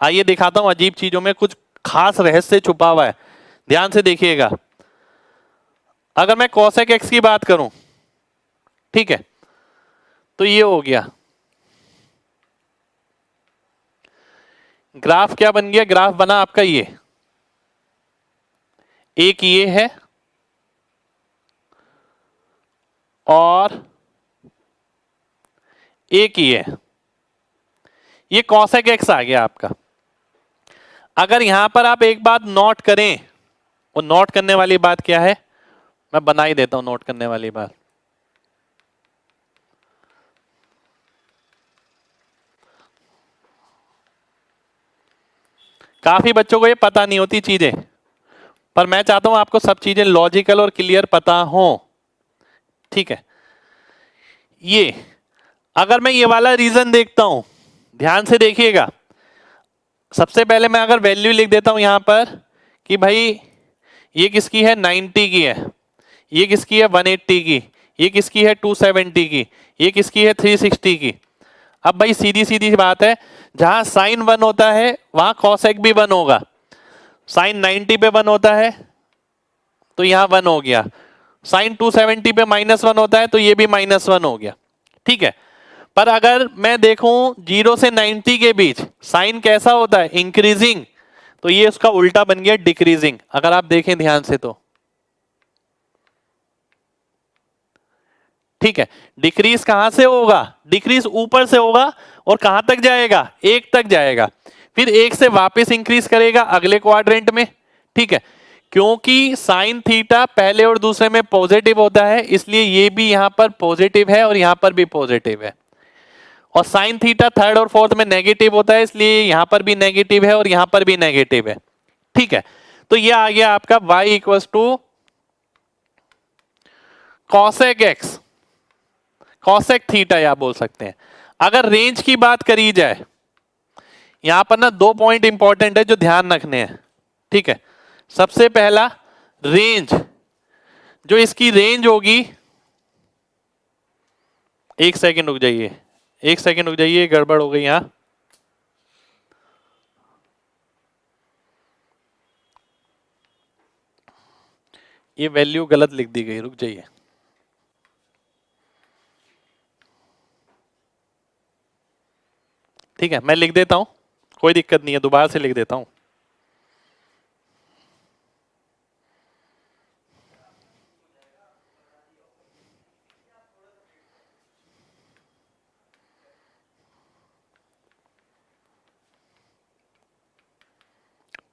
आइए दिखाता हूं, अजीब चीजों में कुछ खास रहस्य छुपा हुआ है, ध्यान से देखिएगा। अगर मैं cosec x की बात करूं, ठीक है, तो ये हो गया ग्राफ। क्या बन गया, ग्राफ बना आपका ये, एक ये है और एक ये है, ये cosec x आ गया आपका। अगर यहां पर आप एक बात नोट करें, वो नोट करने वाली बात क्या है, मैं बना ही देता हूं नोट करने वाली बात। काफी बच्चों को ये पता नहीं होती चीजें, पर मैं चाहता हूं आपको सब चीजें लॉजिकल और क्लियर पता हो, ठीक है। ये अगर मैं ये वाला रीजन देखता हूं, ध्यान से देखिएगा। सबसे पहले मैं अगर वैल्यू लिख देता हूं यहां पर कि भाई ये किसकी है, 90 की है, ये किसकी है 180 की, ये किसकी है 270 की, ये किसकी है 360 की। अब भाई सीधी सीधी बात है, जहां साइन 1 होता है वहां कॉसेक भी 1 होगा। साइन 90 पे 1 होता है तो यहां 1 हो गया। साइन 270 पे -1 होता है तो ये भी -1 हो गया, ठीक है। पर अगर मैं देखूं 0 से 90 के बीच साइन कैसा होता है, इंक्रीजिंग, तो ये उसका उल्टा बन गया डिक्रीजिंग। अगर आप देखें ध्यान से तो, ठीक है। डिक्रीज कहां से होगा, डिक्रीज ऊपर से होगा और कहां तक जाएगा, 1 तक जाएगा, फिर 1 से वापस इंक्रीज करेगा अगले क्वाड्रेंट में, ठीक है। क्योंकि साइन थीटा पहले और दूसरे में पॉजिटिव होता है, इसलिए ये भी यहां पर पॉजिटिव है और यहां पर भी पॉजिटिव है। और साइन थीटा थर्ड और फोर्थ में नेगेटिव होता है, इसलिए यहां पर भी नेगेटिव है और यहां पर भी नेगेटिव है, ठीक है। तो ये आ गया आपका y equals to cosec x, cosec theta या बोल सकते हैं। अगर रेंज की बात करी जाए, यहां पर ना 2 पॉइंट इंपॉर्टेंट है जो ध्यान रखने हैं, ठीक है। सबसे पहला रेंज, जो इसकी रेंज होगी, एक सेकंड रुक जाइए, एक सेकंड रुक जाइए, गड़बड़ हो गई यहां। ये वैल्यू गलत लिख दी गई, रुक जाइए। ठीक है, मैं लिख देता हूं, कोई दिक्कत नहीं है, दोबारा से लिख देता हूं।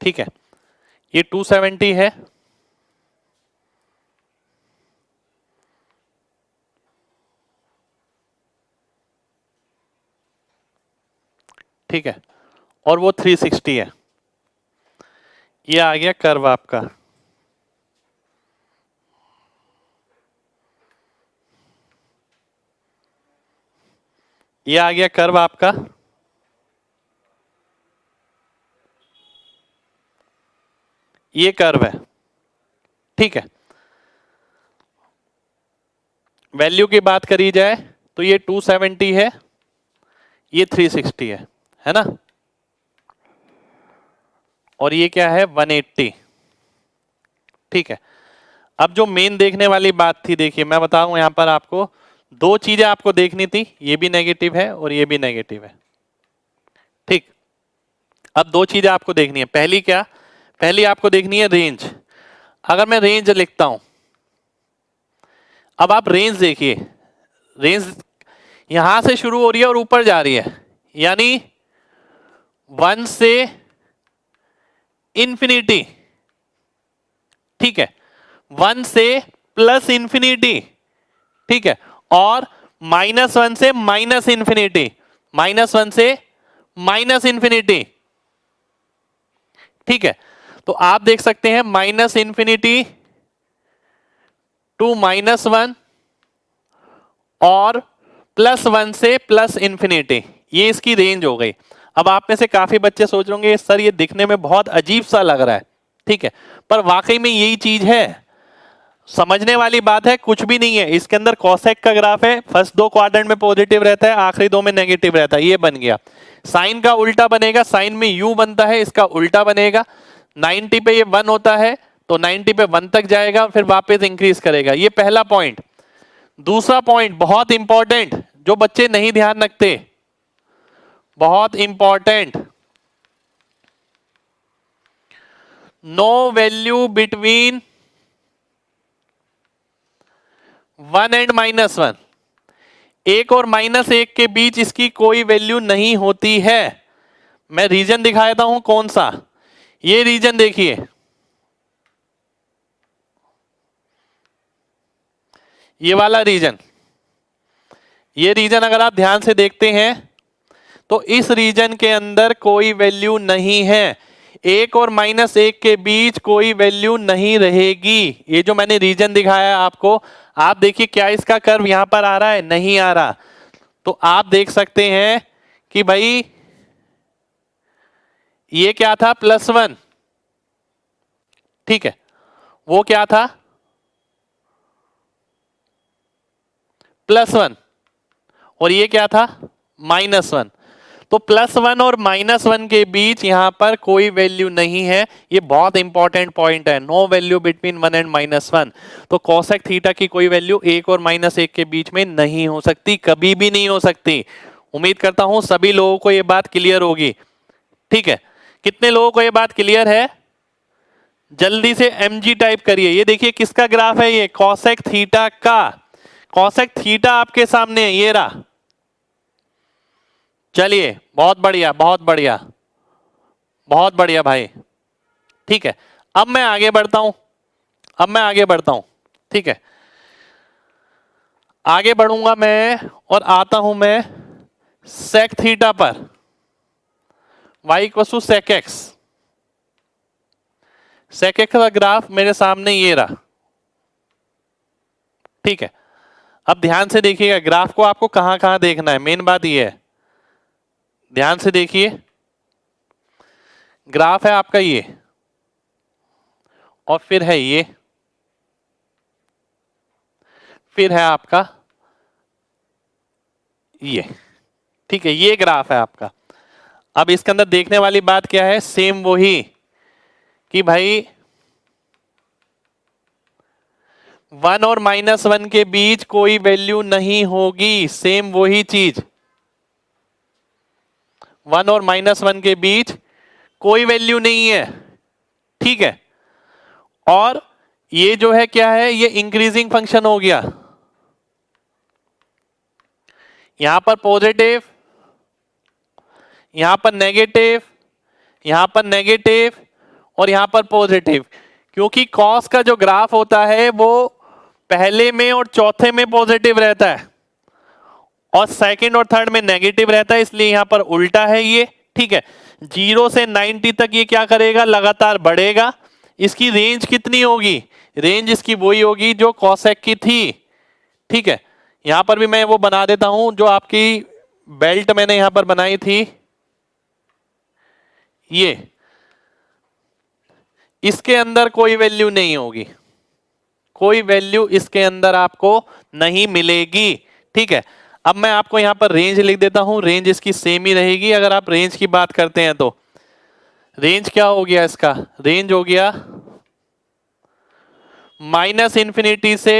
ठीक है, ये 270 है, ठीक है, और वो 360 है। ये आ गया कर्व आपका, ये आ गया कर्व आपका, ये कर्व है, ठीक है। वैल्यू की बात करी जाए तो ये 270 है, ये 360 है ना, और ये क्या है 180, ठीक है। अब जो मेन देखने वाली बात थी, देखिए मैं बताऊं यहां पर आपको दो चीजें आपको देखनी थी, ये भी नेगेटिव है और ये भी नेगेटिव है, ठीक। अब दो चीजें आपको देखनी है, पहली क्या, पहली आपको देखनी है रेंज। अगर मैं रेंज लिखता हूं, अब आप रेंज देखिए, रेंज यहां से शुरू हो रही है और ऊपर जा रही है, यानी 1 से इंफिनिटी, ठीक है, 1 से प्लस इंफिनिटी, ठीक है, और -1 से माइनस इंफिनिटी, -1 से माइनस इंफिनिटी, ठीक है, तो आप देख सकते हैं minus infinity to minus one और प्लस वन से प्लस इंफिनिटी, ये इसकी रेंज हो गई। अब आप में से काफी बच्चे सोच रहे होंगे सर ये दिखने में बहुत अजीब सा लग रहा है, ठीक है, पर वाकई में यही चीज है, समझने वाली बात है, कुछ भी नहीं है। इसके अंदर कॉसेक का ग्राफ है, फर्स्ट दो क्वाड्रेंट में पॉजिटिव रहता है, आखिरी दो में नेगेटिव रहता है, ये बन गया। साइन का उल्टा बनेगा, साइन में यू बनता है, इसका उल्टा बनेगा। 90 पे ये 1 होता है तो 90 पे 1 तक जाएगा, फिर वापस इंक्रीज करेगा। ये पहला पॉइंट। दूसरा पॉइंट बहुत इंपॉर्टेंट, जो बच्चे नहीं ध्यान रखते, बहुत important, no value between 1 and minus one, एक और माइनस एक के बीच इसकी कोई वैल्यू नहीं होती है। मैं रीजन दिखाता हूं कौन सा, ये रीजन देखिए, ये वाला रीजन, ये रीजन अगर आप ध्यान से देखते हैं तो इस रीजन के अंदर कोई वैल्यू नहीं है, एक और माइनस एक के बीच कोई वैल्यू नहीं रहेगी। ये जो मैंने रीजन दिखाया आपको, आप देखिए क्या इसका कर्व यहां पर आ रहा है, नहीं आ रहा। तो आप देख सकते हैं कि भाई ये क्या था, प्लस वन, ठीक है, वो क्या था, प्लस वन, और ये क्या था, माइनस वन। तो प्लस वन और माइनस वन के बीच यहां पर कोई वैल्यू नहीं है, ये बहुत इंपॉर्टेंट पॉइंट है, no value between one and minus one. तो कोसेक थीटा की कोई वैल्यू एक और माइनस एक के बीच में नहीं हो सकती, कभी भी नहीं हो सकती। उम्मीद करता हूं सभी लोगों को ये बात क्लियर होगी, ठीक है। कितने लोगों को ये बात क्लियर है, जल्दी से mg टाइप करिए। ये देखिए किसका ग्राफ है, ये कोसेक थीटा का। कोसेक थीटा आपके सामने है, ये रहा। चलिए बहुत बढ़िया, बहुत बढ़िया, बहुत बढ़िया भाई, ठीक है। अब मैं आगे बढ़ता हूं, अब मैं आगे बढ़ता हूं, ठीक है, आगे बढ़ूंगा मैं और आता हूं मैं सेक थीटा पर, y equal to sec x. Sec x का ग्राफ मेरे सामने ये रहा, ठीक है। अब ध्यान से देखिएगा, ग्राफ को आपको कहां कहां देखना है, मेन बात ये है, ध्यान से देखिए। ग्राफ है आपका ये, और फिर है ये, फिर है आपका ये, ठीक है, ये ग्राफ है आपका। अब इसके अंदर देखने वाली बात क्या है, सेम वही कि भाई वन और माइनस वन के बीच कोई वैल्यू नहीं होगी, सेम वही चीज, वन और माइनस वन के बीच कोई वैल्यू नहीं है, ठीक है। और ये जो है क्या है, ये इंक्रीजिंग फंक्शन हो गया, यहां पर पॉजिटिव, यहां पर नेगेटिव, यहां पर नेगेटिव, और यहां पर पॉजिटिव। क्योंकि कॉस का जो ग्राफ होता है वो पहले में और चौथे में पॉजिटिव रहता है और सेकंड और थर्ड में नेगेटिव रहता है, इसलिए यहां पर उल्टा है ये, ठीक है। 0 से 90 तक ये क्या करेगा, लगातार बढ़ेगा। इसकी रेंज कितनी होगी, रेंज इसकी वही होगी जो कॉसेक की थी, ठीक है। यहां पर भी मैं वो बना देता हूं जो आपकी बेल्ट मैंने यहां पर बनाई थी, ये, इसके अंदर कोई वैल्यू नहीं होगी, कोई वैल्यू इसके अंदर आपको नहीं मिलेगी, ठीक है। अब मैं आपको यहां पर रेंज लिख देता हूं, रेंज इसकी सेम ही रहेगी। अगर आप रेंज की बात करते हैं तो रेंज क्या हो गया, इसका रेंज हो गया माइनस इंफिनिटी से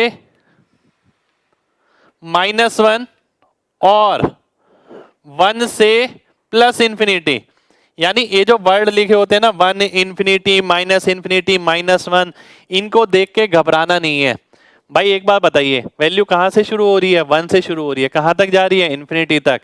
माइनस वन और वन से प्लस इंफिनिटी। यानी ये जो वर्ड लिखे होते हैं ना, वन इंफिनिटी, माइनस वन, इनको देख के घबराना नहीं है भाई। एक बात बताइए, वैल्यू कहां से शुरू हो रही है, वन से शुरू हो रही है, कहां तक जा रही है, इंफिनिटी तक।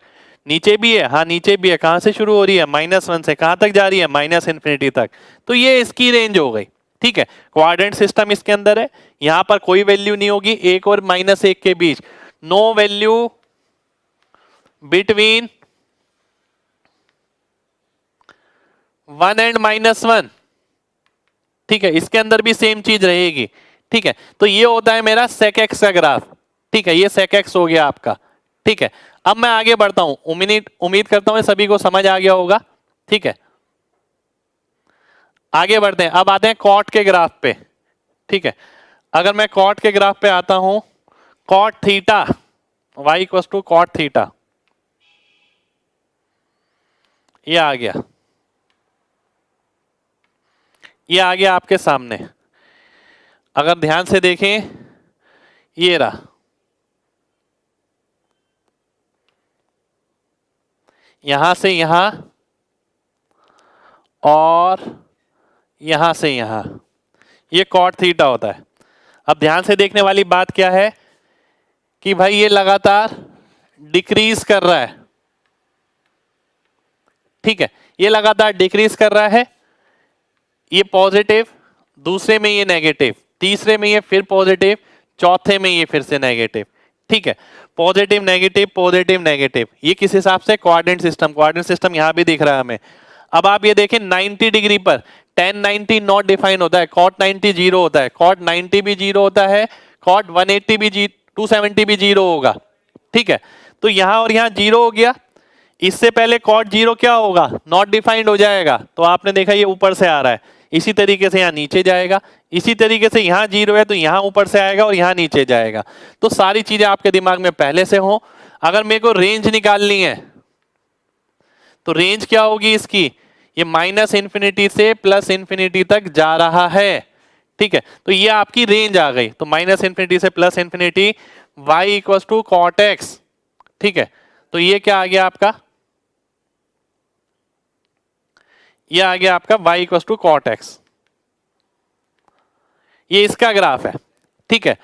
नीचे भी है, हाँ नीचे भी है, कहां से शुरू हो रही है, माइनस वन से, कहां तक जा रही है, माइनस इंफिनिटी तक। तो ये इसकी रेंज हो गई, ठीक है। क्वाड्रेंट सिस्टम इसके अंदर है, यहां पर कोई वैल्यू नहीं होगी एक और माइनस एक के बीच, no value between one and minus one, ठीक है, इसके अंदर भी सेम चीज रहेगी। ठीक है, तो ये होता है मेरा sec x का ग्राफ। ठीक है, ये sec x हो गया आपका। ठीक है, अब मैं आगे बढ़ता हूं, उम्मीद करता हूं सभी को समझ आ गया होगा। ठीक है, आगे बढ़ते हैं, अब आते हैं कॉट के ग्राफ पे। ठीक है, अगर मैं कॉट के ग्राफ पे आता हूं, cot theta y equals to cot theta, ये आ गया, ये आ गया आपके सामने। अगर ध्यान से देखें, ये रहा, यहां से यहां और यहां से यहां, ये कॉट थीटा होता है। अब ध्यान से देखने वाली बात क्या है कि भाई ये लगातार डिक्रीज कर रहा है। ठीक है, ये लगातार डिक्रीज कर रहा है, ये पॉजिटिव, दूसरे में ये नेगेटिव, तीसरे में ये फिर पॉजिटिव, चौथे में ये फिर से नेगेटिव। ठीक है, पॉजिटिव नेगेटिव पॉजिटिव नेगेटिव, ये किस हिसाब से, कोऑर्डिनेट सिस्टम यहां भी दिख रहा है हमें। अब आप ये देखें 90 डिग्री पर tan 90 नॉट डिफाइन होता है, cot 90 जीरो होता है, cot 90 भी जीरो होता है, cot 180 भी 270 भी जीरो होगा। ठीक है, तो यहां और यहां जीरो हो गया, इससे पहले cot जीरो क्या होगा, नॉट डिफाइंड हो जाएगा। तो आपने देखा ये ऊपर से आ रहा है, इसी तरीके से यहाँ नीचे जाएगा, इसी तरीके से यहाँ जीरो है तो यहाँ ऊपर से आएगा और यहाँ नीचे जाएगा। तो सारी चीजें आपके दिमाग में पहले से हो। अगर मेरे को रेंज निकालनी है तो रेंज क्या होगी इसकी, ये माइनस इन्फिनिटी से प्लस इन्फिनिटी तक जा रहा है। ठीक है, तो ये आपकी रेंज आ गई। तो माइनस इन्फिनिटी से plus infinity y equal to cot x. ठीक है, तो ये क्या आ गया आपका, ये आ गया आपका y equal to cot x, ये इसका ग्राफ है। ठीक है,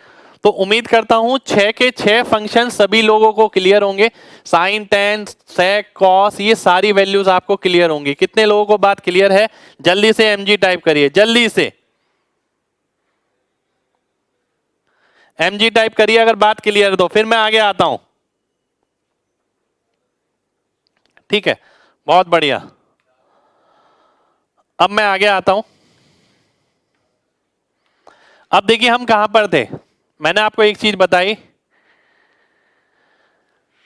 तो उम्मीद करता हूं 6 के 6 फंक्शन सभी लोगों को क्लियर होंगे। साइन, टेन, सेक, कॉस, ये सारी वैल्यूज आपको क्लियर होंगी। कितने लोगों को बात क्लियर है, जल्दी से mg टाइप करिए, जल्दी से mg टाइप करिए अगर बात क्लियर, तो फिर मैं आगे आता हूं। ठीक है, बहुत बढ़िया, अब मैं आगे आता हूं। अब देखिए हम कहां पर थे, मैंने आपको एक चीज बताई,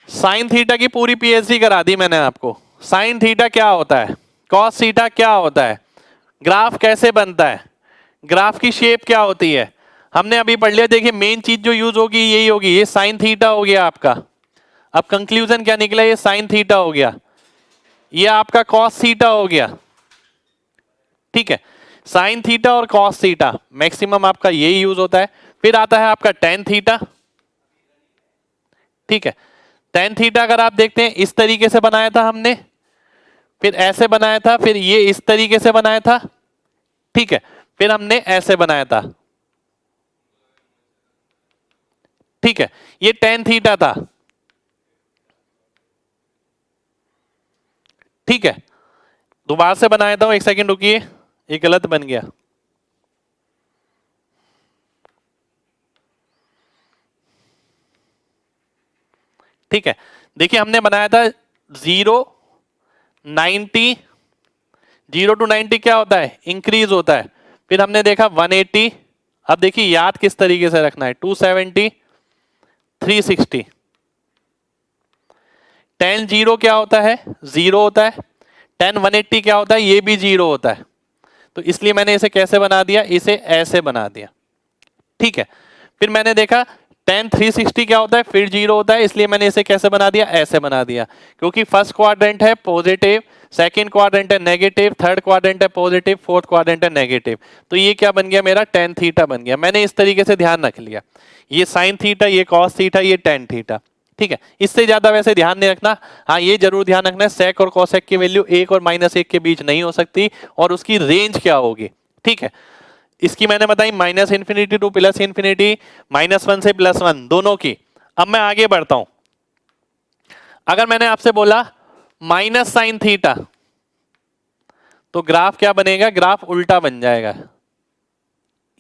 साइन थीटा की पूरी पीएचडी करा दी मैंने आपको। साइन थीटा क्या होता है, कॉस थीटा क्या होता है, ग्राफ कैसे बनता है, ग्राफ की शेप क्या होती है, हमने अभी पढ़ लिया। देखिए मेन चीज जो यूज होगी यही होगी, ये साइन थीटा हो गया आपका। अब कंक्लूजन क्या निकला, ये साइन थीटा हो गया, ये आपका कॉस थीटा हो गया। ठीक है, साइन थीटा और कॉस थीटा मैक्सिमम आपका यही यूज होता है। फिर आता है आपका टेन थीटा। ठीक है, टेन थीटा अगर आप देखते हैं इस तरीके से बनाया था हमने, फिर ऐसे बनाया था, फिर ये इस तरीके से बनाया था। ठीक है, फिर हमने ऐसे बनाया था। ठीक है, ये टेन थीटा था। ठीक है, दोबारा से बनाया था, एक सेकंड रुकिए, ये गलत बन गया। ठीक है, देखिए हमने बनाया था 0 90, 0 to 90 क्या होता है, इंक्रीज होता है। फिर हमने देखा 180, अब देखिए याद किस तरीके से रखना है, 270, 360। 10 जीरो क्या होता है, जीरो होता है। 10 180 क्या होता है, ये भी जीरो होता है। तो इसलिए मैंने इसे कैसे बना दिया, इसे ऐसे बना दिया। ठीक है, फिर मैंने देखा 10 360 क्या होता है, फिर जीरो होता है, इसलिए मैंने इसे कैसे बना दिया, ऐसे बना दिया। क्योंकि फर्स्ट क्वाड्रेंट है पॉजिटिव, सेकंड क्वाड्रेंट है नेगेटिव, थर्ड क्वाड्रेंट है पॉजिटिव, फोर्थ क्वाड्रेंट है नेगेटिव। तो ये क्या बन गया मेरा, टेन थीटा बन गया। मैंने इस तरीके से ध्यान रख लिया, ये साइन थीटा, ये कॉस थीटा, ये टेन थीटा। ठीक है, इससे ज्यादा वैसे ध्यान नहीं रखना। हाँ ये जरूर ध्यान रखना है, सेक और कॉसेक की वैल्यू 1 और -1 के बीच नहीं हो सकती, और उसकी रेंज क्या होगी। ठीक है, इसकी मैंने बताई minus infinity two plus infinity, -1 से +1 दोनों की। अब मैं आगे बढ़ता हूं, अगर मैंने आपसे बोला माइनस साइन थीटा, तो ग्राफ क्या बनेगा, ग्राफ उल्टा बन जाएगा।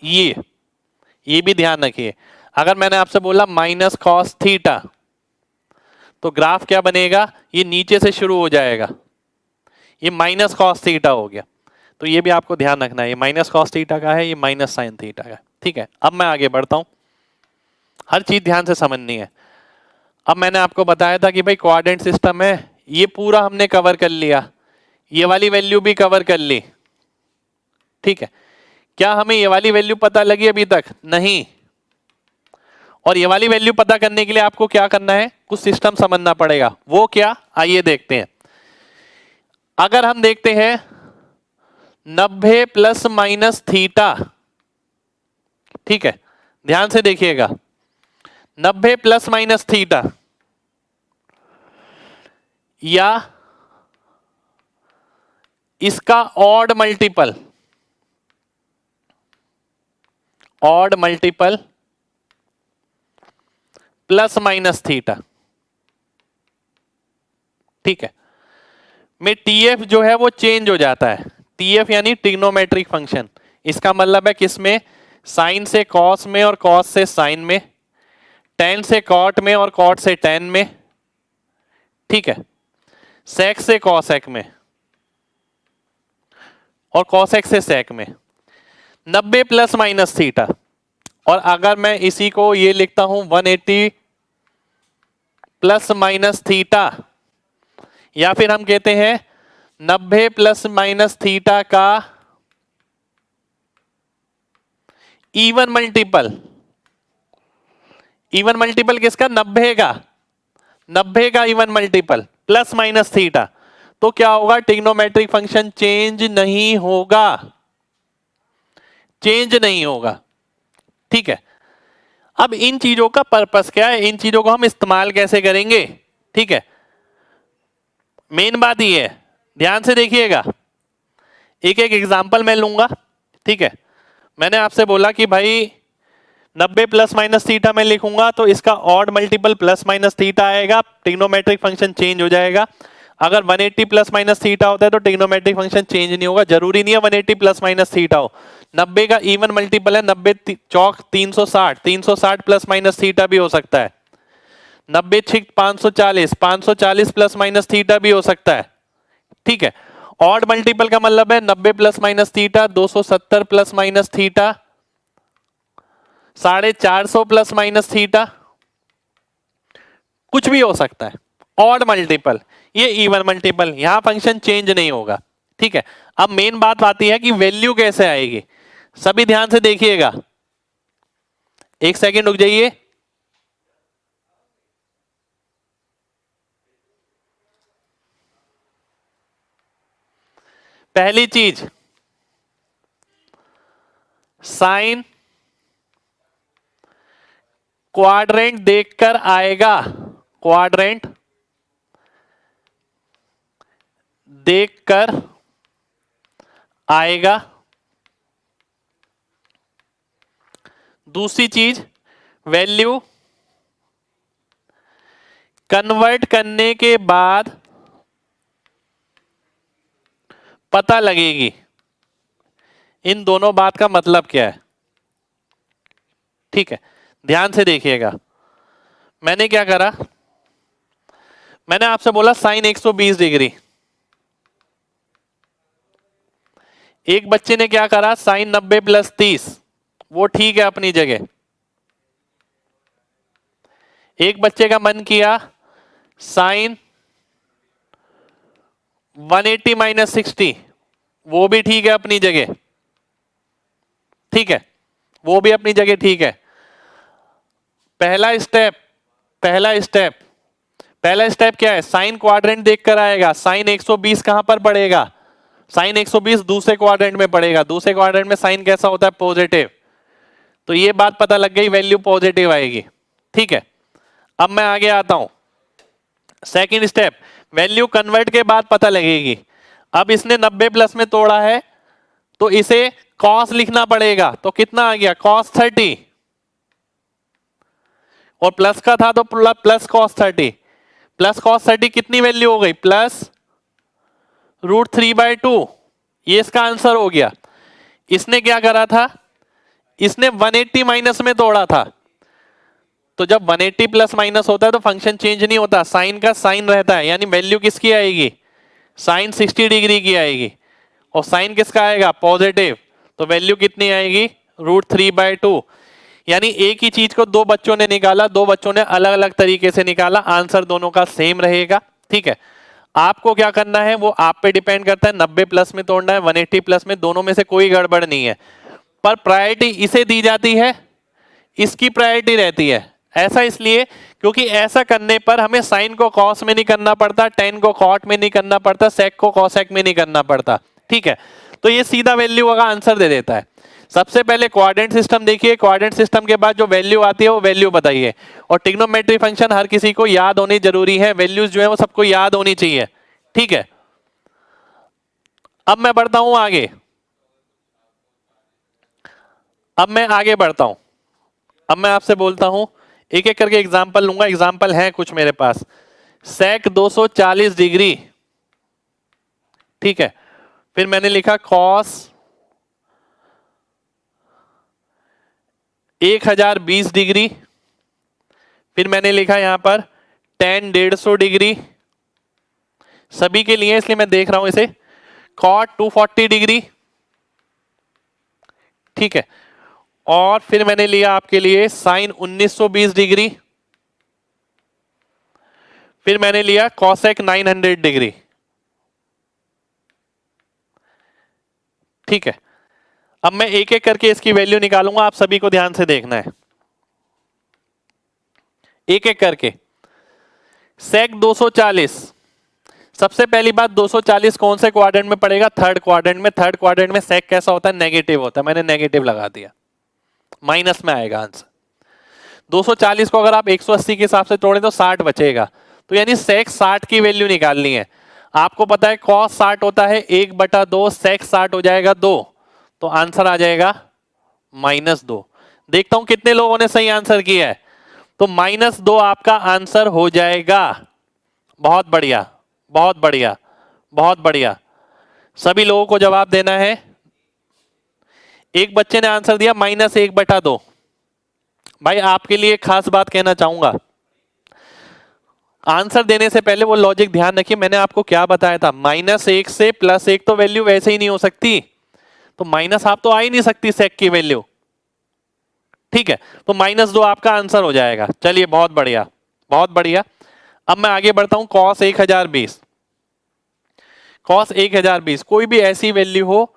ये भी ध्यान रखिए। अगर मैंने आपसे बोला माइनस कॉस थीटा, तो ग्राफ क्या बनेगा, ये नीचे से शुरू हो जाएगा, ये माइनस कॉस थीटा हो गया। तो ये भी आपको ध्यान रखना है, ये माइनस कॉस थीटा का है, ये माइनस साइन थीटा का है। ठीक है, अब मैं आगे बढ़ता हूं, हर चीज ध्यान से समझनी है। अब मैंने आपको बताया था कि भाई कोऑर्डिनेट सिस्टम है, ये पूरा हमने कवर कर लिया, ये वाली वैल्यू भी कवर कर ली। ठीक है, क्या हमें ये वाली वैल्यू पता लगी अभी तक? नहीं। और ये वाली वैल्यू पता करने के लिए आपको क्या करना है, कुछ सिस्टम समझना पड़ेगा। वो क्या, आइए देखते हैं। अगर हम देखते हैं 90 प्लस माइनस थीटा, ठीक है, ध्यान से देखिएगा, 90 प्लस माइनस थीटा या इसका odd multiple, odd multiple plus minus theta, ठीक है, में टीएफ जो है वो चेंज हो जाता है। टीएफ यानी ट्रिग्नोमेट्रिक फंक्शन, इसका मतलब है किसमें, साइन से कॉस में और कॉस से साइन में, टेन से कॉट में और कॉट से टेन में, ठीक है, सेक से कॉसेक में और कॉसेक से सेक में। 90 प्लस माइनस थीटा, और अगर मैं इसी को ये लिखता हूं 180 प्लस माइनस थीटा, या फिर हम कहते हैं 90 प्लस माइनस थीटा का इवन मल्टीपल। इवन मल्टीपल किसका, 90 का, 90 का even multiple plus minus theta, तो क्या होगा, ट्रिग्नोमेट्रिक फंक्शन चेंज नहीं होगा, चेंज नहीं होगा। ठीक है, अब इन चीजों का पर्पस क्या है, इन चीजों को हम इस्तेमाल कैसे करेंगे? ठीक है, मेन बात ये है, ध्यान से देखिएगा, एक एक एग्जांपल मैं लूंगा। ठीक है, मैंने आपसे बोला कि भाई 90 प्लस माइनस थीटा में लिखूंगा तो इसका odd multiple plus minus theta आएगा, ट्रिग्नोमेट्रिक फंक्शन चेंज हो जाएगा। अगर 180 प्लस माइनस थीटा होता है तो ट्रिग्नोमेट्रिक फंक्शन चेंज नहीं होगा, जरूरी नहीं है 180 प्लस माइनस थीटा हो। 90 का इवन मल्टीपल है, 90 चौक 360, 360 प्लस माइनस थीटा भी हो सकता है। 90 छिक 540, 540 प्लस माइनस थीटा भी हो सकता है। ठीक है, ऑड मल्टीपल का मतलब है 90 plus minus theta, 270 plus minus theta, 450 plus minus theta, कुछ भी हो सकता है। ऑड मल्टीपल, ये इवन मल्टीपल, यहां फंक्शन चेंज नहीं होगा। ठीक है, अब मेन बात आती है कि वैल्यू कैसे आएगी। सभी ध्यान से देखिएगा, एक सेकंड रुक जाइए। पहली चीज, साइन क्वाड्रेंट देखकर आएगा, क्वाड्रेंट देखकर आएगा। दूसरी चीज, वैल्यू कन्वर्ट करने के बाद पता लगेगी। इन दोनों बात का मतलब क्या है? ठीक है, ध्यान से देखिएगा, मैंने क्या करा, मैंने आपसे बोला साइन 120 डिग्री, एक बच्चे ने क्या करा, साइन 90 प्लस 30, वो ठीक है अपनी जगह। एक बच्चे का मन किया साइन 180 माइनस 60, वो भी ठीक है अपनी जगह। ठीक है, वो भी अपनी जगह ठीक है। पहला स्टेप, पहला स्टेप, पहला स्टेप क्या है, साइन क्वाड्रेंट देखकर आएगा। साइन 120 कहां पर पड़ेगा, साइन 120 दूसरे क्वाड्रेंट में पड़ेगा। दूसरे क्वाड्रेंट में साइन कैसा होता है, पॉजिटिव। तो ये बात पता लग गई, वैल्यू पॉजिटिव आएगी। ठीक है, अब मैं आगे आता हूं, सेकंड स्टेप, वैल्यू कन्वर्ट के बाद पता लगेगी। अब इसने 90 प्लस में तोड़ा है तो इसे कॉस लिखना पड़ेगा, तो कितना आ गया, cos 30, और प्लस का था तो प्लस cos 30, प्लस cos 30 कितनी वैल्यू हो गई, प्लस √3/2, ये इसका आंसर हो गया। इसने क्या करा था, इसने 180 माइनस में तोड़ा था, तो जब 180 प्लस माइनस होता है तो फंक्शन चेंज नहीं होता, साइन का साइन रहता है, यानी वैल्यू किसकी आएगी, साइन 60 डिग्री की आएगी। और साइन किसका आएगा पॉजिटिव, तो वैल्यू कितनी आएगी √3/2। यानी एक ही चीज को दो बच्चों ने निकाला, दो बच्चों ने अलग अलग तरीके से निकाला, आंसर दोनों का सेम रहेगा। ठीक है, आपको क्या करना है वो आप पे डिपेंड करता है, 90 प्लस में तोड़ना है 180 प्लस में, दोनों में से कोई गड़बड़ नहीं है। पर प्रायोरिटी इसे दी जाती है, इसकी प्रायोरिटी रहती है। ऐसा इसलिए क्योंकि ऐसा करने पर हमें साइन को कॉस में नहीं करना पड़ता, टेन को कॉट में नहीं करना पड़ता, सेक को कॉसेक में नहीं करना पड़ता। ठीक है, तो ये सीधा वैल्यू का आंसर दे देता है। सबसे पहले क्वाड्रेंट सिस्टम देखिए, क्वाड्रेंट सिस्टम के बाद जो वैल्यू आती है वो वैल्यू बताइए। और ट्रिग्नोमेट्री फंक्शन हर किसी को याद होनी जरूरी है, वैल्यूज जो है वो सबको याद होनी चाहिए। ठीक है, अब मैं बढ़ता हूं आगे, अब मैं आगे बढ़ता हूं, अब मैं आपसे बोलता हूं, एक एक करके एग्जांपल लूंगा, एग्जांपल है कुछ मेरे पास। सेक 240 डिग्री, ठीक है, फिर मैंने लिखा कॉस 1020 डिग्री, फिर मैंने लिखा यहां पर टेन 150 डिग्री, सभी के लिए इसलिए मैं देख रहा हूं इसे, कॉट 240 डिग्री। ठीक है, और फिर मैंने लिया आपके लिए साइन 1920 डिग्री, फिर मैंने लिया कॉसेक 900 डिग्री। ठीक है, अब मैं एक एक करके इसकी वैल्यू निकालूंगा, आप सभी को ध्यान से देखना है एक एक करके। सेक 240, सबसे पहली बात 240 कौन से क्वाड्रेंट में पड़ेगा, थर्ड क्वाड्रेंट में। थर्ड क्वाड्रेंट में सेक कैसा होता है, नेगेटिव होता है, मैंने नेगेटिव लगा दिया, माइनस में आएगा आंसर। 240 को अगर आप 180 के हिसाब से तोड़ें तो 60 बचेगा, तो यानी सेक 60 की वैल्यू निकालनी है। आपको पता है कॉस 60 होता है 1/2, सेक 60 हो जाएगा 2, तो आंसर आ जाएगा -2। देखता हूं कितने लोगों ने सही आंसर किया है, तो -2 आपका आंसर हो जाएगा। बहुत बढ़िया, बहुत बढ़िया, बहुत बढ़िया, सभी लोगों को जवाब देना है। एक बच्चे ने आंसर दिया -1/2। भाई आपके लिए खास बात कहना चाहूंगा, आंसर देने से पहले वो लॉजिक ध्यान रखिए, मैंने आपको क्या बताया था, -1 से +1 तो वैल्यू वैसे ही नहीं हो सकती, तो माइनस आप तो आ ही नहीं सकती सेक की वैल्यू। ठीक है, तो -2 आपका आंसर हो जाएगा। चलिए बहुत बढ़िया, बहुत बढ़िया। अब मैं आगे बढ़ता हूं, कॉस 1020, कॉस 1020 कोई भी ऐसी वैल्यू हो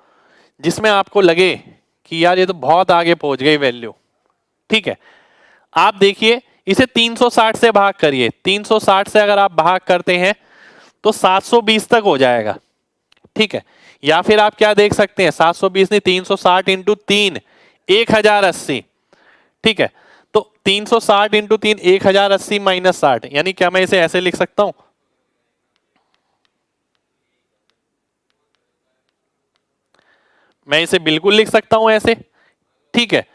जिसमें आपको लगे कि यार ये तो बहुत आगे पहुंच गई वैल्यू। ठीक है, आप देखिए इसे 360 से भाग करिए, 360 से अगर आप भाग करते हैं तो 720 तक हो जाएगा। ठीक है, या फिर आप क्या देख सकते हैं, 720 नहीं 360 इंटू 3 1080। ठीक है, तो 360 इंटू 3 1080 -60, यानी क्या मैं इसे ऐसे लिख सकता हूं, मैं इसे बिल्कुल लिख सकता हूं ऐसे। ठीक है,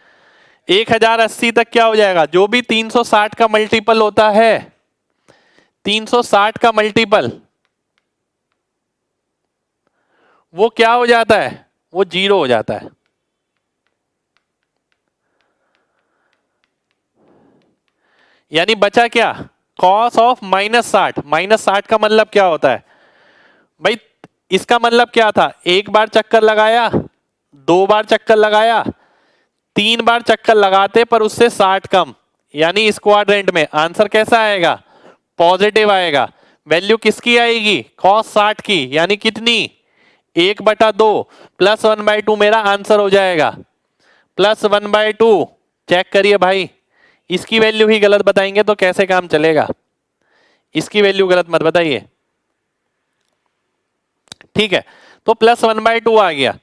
1080 तक क्या हो जाएगा, जो भी 360 का मल्टीपल होता है, 360 का मल्टीपल वो क्या हो जाता है, वो 0 हो जाता है। यानी बचा क्या, कॉस ऑफ -60। -60 का मतलब क्या होता है भाई, इसका मतलब क्या था, एक बार चक्कर लगाया, दो बार चक्कर लगाया, 3 बार चक्कर लगाते पर उससे 60 कम, यानी इस क्वाड्रेंट में आंसर कैसा आएगा, पॉजिटिव आएगा। वैल्यू किसकी आएगी, कॉस 60 की, यानी कितनी 1/2 + 1/2 मेरा आंसर हो जाएगा, +1/2। चेक करिए भाई, इसकी वैल्यू ही गलत बताएंगे तो कैसे काम चलेगा, इसकी वैल्यू गलत मत बताइए। ठीक है, तो +1/2 आ गया।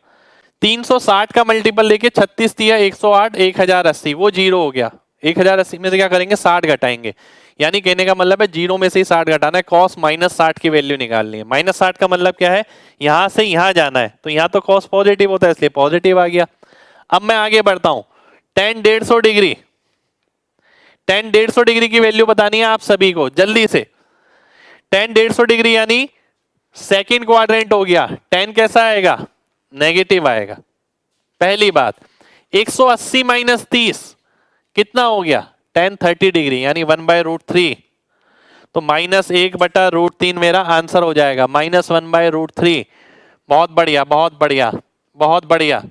360 का मल्टीपल देखिए, 36 दिया 108 1080, वो 0 हो गया। 1080 में से क्या करेंगे, 60 घटाएंगे, यानी कहने का मतलब है 0 में से ही 60 घटाना है, कॉस -60 की वैल्यू निकालनी है। -60 का मतलब क्या है, यहां से यहां जाना है, तो यहां तो कॉस पॉजिटिव होता है इसलिए पॉजिटिव आ गया। अब मैं आगे बढ़ता हूं, टेन 150 डिग्री, टेन 150 डिग्री की वैल्यू बतानी है आप सभी को जल्दी से। टेन 150 डिग्री यानी सेकंड क्वाड्रेंट हो गया, टेन कैसा आएगा, नेगेटिव आएगा, पहली बात। 180 - 30 कितना हो गया, टेन 30 डिग्री, यानी 1/√3, तो -1/√3 मेरा आंसर हो जाएगा, -1/√3 बहुत बढ़िया, बहुत बढ़िया, बहुत बढ़िया।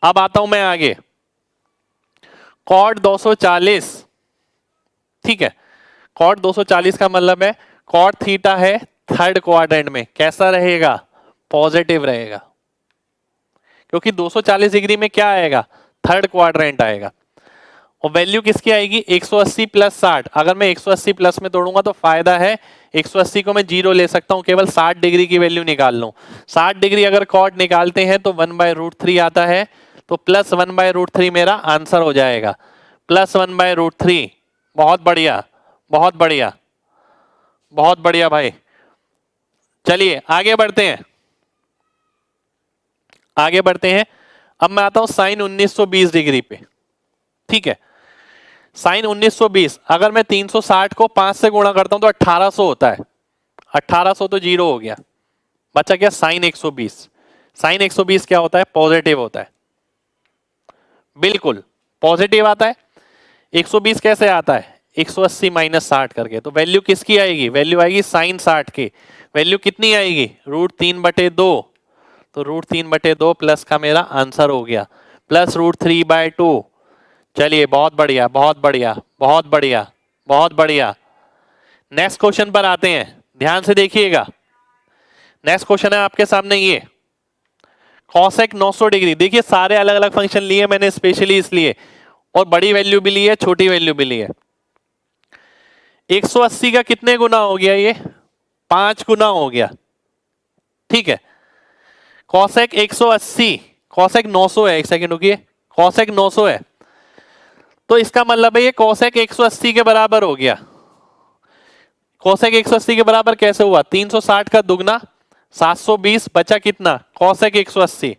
अब आता हूं मैं आगे, कॉट 240, ठीक है। कॉट 240 का मतलब है कॉट थीटा है थर्ड क्वाड्रेंट में, कैसा रहेगा? पॉजिटिव रहेगा, क्योंकि 240 डिग्री में क्या आएगा? थर्ड क्वाड्रेंट आएगा। और वैल्यू किसकी आएगी? 180 प्लस 60। अगर मैं 180 प्लस में तोड़ूंगा तो फायदा है, 180 को मैं जीरो ले सकता हूं, केवल 60 डिग्री की वैल्यू निकाल लूं। 60 डिग्री अगर कॉट निकालते हैं तो 1/√3 आता है, तो प्लस 1/√3 मेरा आंसर हो जाएगा, प्लस 1/√3। बहुत बढ़िया, बहुत बढ़िया, बहुत बढ़िया भाई। चलिए आगे बढ़ते हैं, आगे बढ़ते हैं। अब मैं आता हूं साइन 1920 डिग्री पे, ठीक है। साइन 1920, अगर मैं 360 को 5 से गुणा करता हूं तो 1800 होता है। 1800 तो जीरो हो गया, बचा क्या? साइन 120। साइन 120 क्या होता है? पॉजिटिव होता है, बिल्कुल पॉजिटिव आता है। 120 कैसे आता है? 180 माइनस 60 करके। तो वैल्यू किसकी आएगी? वैल्यू आएगी साइन 60 की। वैल्यू कितनी आएगी? √3/2। तो √3/2 प्लस का मेरा आंसर हो गया, प्लस √3/2। चलिए बहुत बढ़िया, बहुत बढ़िया, बहुत बढ़िया, बहुत बढ़िया। नेक्स्ट क्वेश्चन पर आते हैं, ध्यान से देखिएगा। नेक्स्ट क्वेश्चन है आपके सामने ये, कॉसेक 900 डिग्री। देखिए सारे अलग अलग फंक्शन लिए मैंने स्पेशली इसलिए, और बड़ी वैल्यू भी ली है, छोटी वैल्यू भी ली है। 180 का कितने गुना हो गया? ये 5 गुना हो गया, ठीक है। कॉसेक 180, कॉसेक 900 है, एक सेकंड रुकिए, कॉसेक 900 है, तो इसका मतलब है ये कॉसेक 180 के बराबर हो गया। कॉसेक 180 के बराबर कैसे हुआ? 360 का दुगना 720, बचा कितना? कॉसेक 180।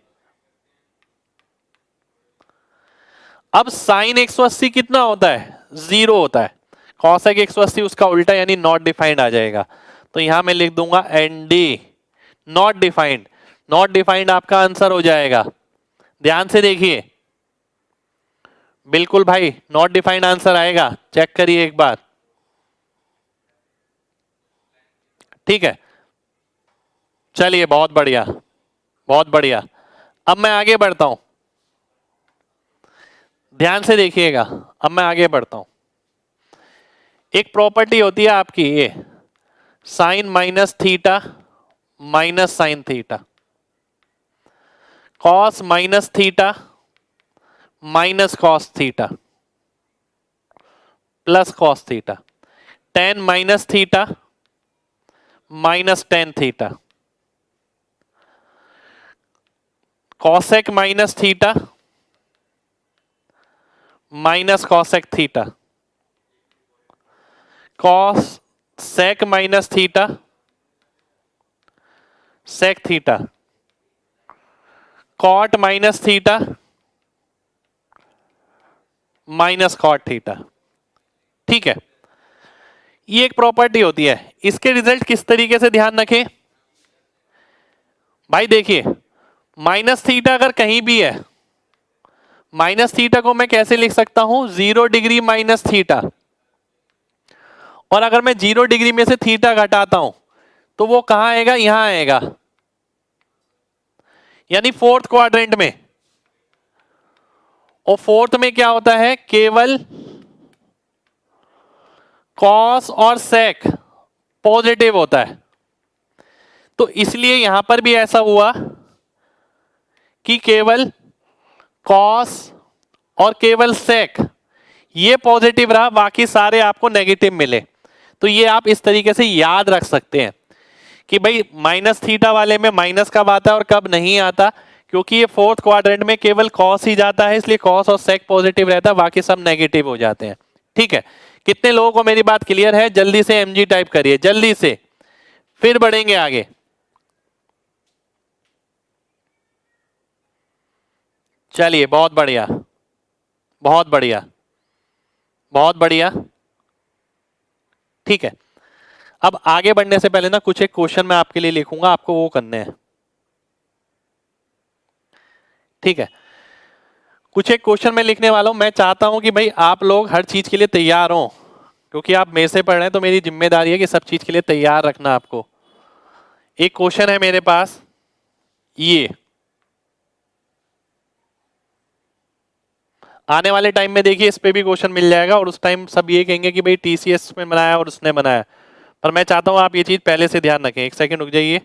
अब साइन 180 कितना होता है? 0 होता है। कॉसेक 180 उसका उल्टा यानी नॉट डिफाइंड आ जाएगा, तो यहां मैं लिख दूंगा ND, not defined. Not defined आपका आंसर हो जाएगा। ध्यान से देखिए, बिल्कुल भाई नॉट डिफाइंड आंसर आएगा, चेक करिए एक बार, ठीक है। चलिए बहुत बढ़िया, बहुत बढ़िया। अब मैं आगे बढ़ता हूं, ध्यान से देखिएगा। अब मैं आगे बढ़ता हूं, एक प्रॉपर्टी होती है आपकी ये, sine minus theta minus sine theta, cos minus theta minus cos theta plus cos theta, tan minus theta minus tan theta, cosec minus theta minus cosec theta, cos sec minus theta sec theta, cot minus theta minus cot theta, ठीक है। ये एक प्रॉपर्टी होती है। इसके रिजल्ट किस तरीके से ध्यान रखें भाई? देखिए माइनस थीटा अगर कहीं भी है, माइनस थीटा को मैं कैसे लिख सकता हूं? 0 डिग्री माइनस थीटा। और अगर मैं 0 डिग्री में से थीटा घटाता हूं तो वो कहां आएगा? यहां आएगा, यानी फोर्थ क्वाड्रेंट में। और फोर्थ में क्या होता है? केवल कॉस और सेक पॉजिटिव होता है। तो इसलिए यहां पर भी ऐसा हुआ कि केवल कॉस और केवल सेक ये पॉजिटिव रहा, बाकी सारे आपको नेगेटिव मिले। तो ये आप इस तरीके से याद रख सकते हैं कि भाई माइनस थीटा वाले में माइनस कब आता है और कब नहीं आता, क्योंकि ये फोर्थ क्वाड्रेंट में केवल कॉस ही जाता है, इसलिए कॉस और सेक पॉजिटिव रहता है, बाकी सब नेगेटिव हो जाते हैं, ठीक है। कितने लोगों को मेरी बात क्लियर है? जल्दी से एमजी टाइप करिए, जल्दी से, फिर बढ़ेंगे आगे। चलिए बहुत बढ़िया, बहुत बढ़िया, बहुत बढ़िया, ठीक है। अब आगे बढ़ने से पहले ना कुछ एक क्वेश्चन मैं आपके लिए लिखूंगा, आपको वो करने हैं, ठीक है। कुछ एक क्वेश्चन मैं लिखने वाला हूं। मैं चाहता हूं कि भाई आप लोग हर चीज के लिए तैयार हो, क्योंकि आप मेरे से पढ़ रहे हैं, तो मेरी जिम्मेदारी है कि सब चीज के लिए तैयार रखना आपको। एक क्वेश्चन है मेरे पास, ये आने वाले टाइम में देखिए इस पे भी क्वेश्चन मिल जाएगा और उस टाइम सब ये कहेंगे कि भाई टीसीएस में बनाया और उसने बनाया, पर मैं चाहता हूं आप ये चीज पहले से ध्यान रखें। एक सेकंड रुक जाइए।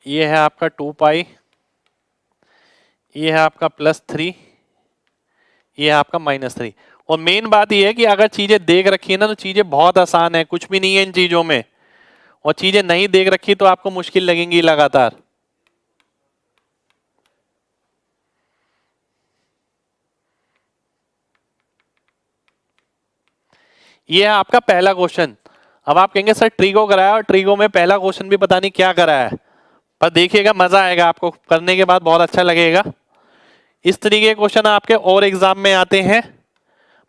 ये है आपका 2 पाई, ये है आपका +3, ये है आपका -3। और मेन बात ये है कि अगर चीजें देख रखी है ना तो चीजें बहुत आसान है, कुछ भी नहीं है इन चीजों में, और चीजें नहीं देख रखी तो आपको मुश्किल लगेंगी लगातार। ये है आपका पहला क्वेश्चन। अब आप कहेंगे सर ट्रीगो कराया और ट्रीगो में पहला क्वेश्चन भी पता नहीं क्या कराया है, पर देखिएगा मजा आएगा आपको, करने के बाद बहुत अच्छा लगेगा। इस तरीके के क्वेश्चन आपके और एग्जाम में आते हैं,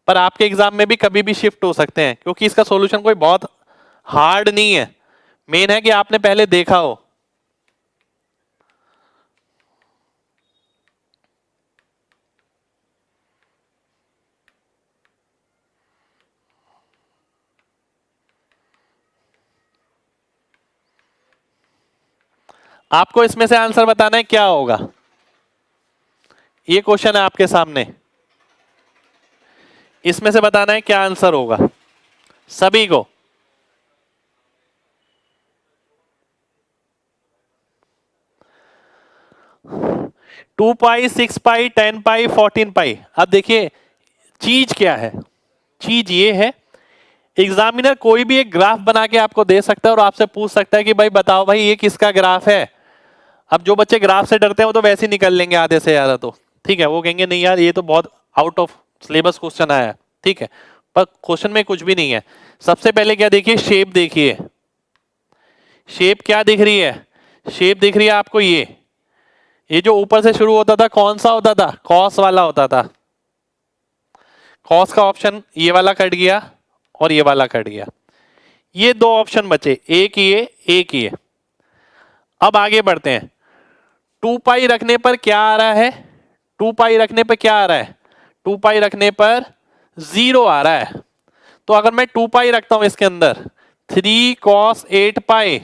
पर आपके एग्जाम में भी कभी भी शिफ्ट हो सकते हैं, क्योंकि इसका सॉल्यूशन कोई बहुत हार्ड नहीं है। मेन है कि आपने पहले देखा हो। आपको इसमें से आंसर बताना है क्या होगा। ये क्वेश्चन है आपके सामने, इसमें से बताना है क्या आंसर होगा सभी को। 2 पाई, 6 पाई, 10 पाई, 14 पाई। अब देखिए चीज क्या है, चीज ये है एग्जामिनर कोई भी एक ग्राफ बना के आपको दे सकता है और आपसे पूछ सकता है कि भाई बताओ भाई ये किसका ग्राफ है। अब जो बच्चे ग्राफ से डरते हैं वो तो वैसे ही निकल लेंगे आधे से ज्यादा, तो ठीक है वो कहेंगे नहीं यार ये तो बहुत आउट ऑफ सिलेबस क्वेश्चन आया है, ठीक है, पर क्वेश्चन में कुछ भी नहीं है। सबसे पहले क्या देखिए, शेप देखिए, शेप क्या दिख रही है, शेप दिख रही है आपको ये जो ऊपर से शुरू होता था कौन सा होता था, कॉस वाला होता था। कॉस का ऑप्शन ये वाला कट गया और ये वाला कट गया, ये दो ऑप्शन बचे, एक ये एक ये। अब आगे बढ़ते हैं। 2 पाई रखने पर क्या आ रहा है, 2 पाई रखने पर क्या आ रहा है, 2 पाई रखने पर 0 आ रहा है। तो अगर मैं 2 पाई रखता हूं इसके अंदर 3 cos 8 पाई,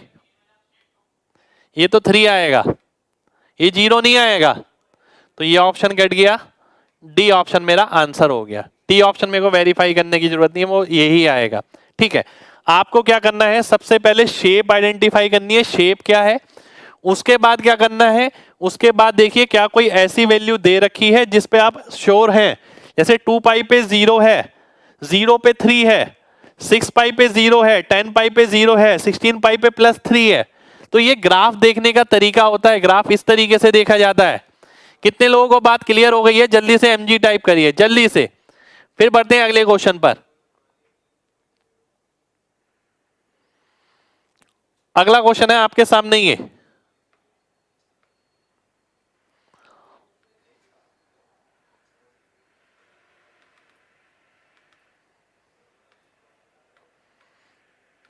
ये तो 3 आएगा, ये 0 नहीं आएगा, तो ये ऑप्शन कट गया, डी ऑप्शन मेरा आंसर हो गया। डी ऑप्शन मेरे को वेरीफाई करने की जरूरत नहीं है, वो यही आएगा, ठीक है। आपको क्या करना है, सबसे पहले शेप आइडेंटिफाई करनी है, शेप क्या है। उसके बाद क्या करना है, उसके बाद देखिए क्या कोई ऐसी वैल्यू दे रखी है जिस पे आप श्योर हैं, जैसे 2 पाई पे 0 है, 0 पे 3 है, 6 पाई पे 0 है, 10 पाई पे 0 है, 16 पाई पे +3 है। तो ये ग्राफ देखने का तरीका होता है, ग्राफ इस तरीके से देखा जाता है। कितने लोगों को बात क्लियर हो गई है, जल्दी से एमजी टाइप करिए जल्दी से, फिर बढ़ते हैं अगले क्वेश्चन पर। अगला क्वेश्चन है आपके सामने ये,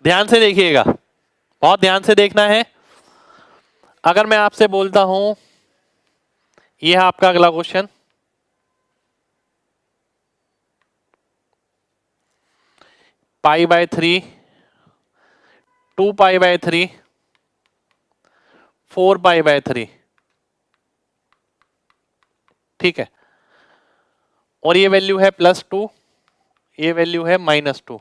ध्यान से देखिएगा, बहुत ध्यान से देखना है। अगर मैं आपसे बोलता हूं ये है आपका अगला क्वेश्चन, π/3, 2π/3, 4π/3, ठीक है, और ये वैल्यू है +2, ये वैल्यू है -2।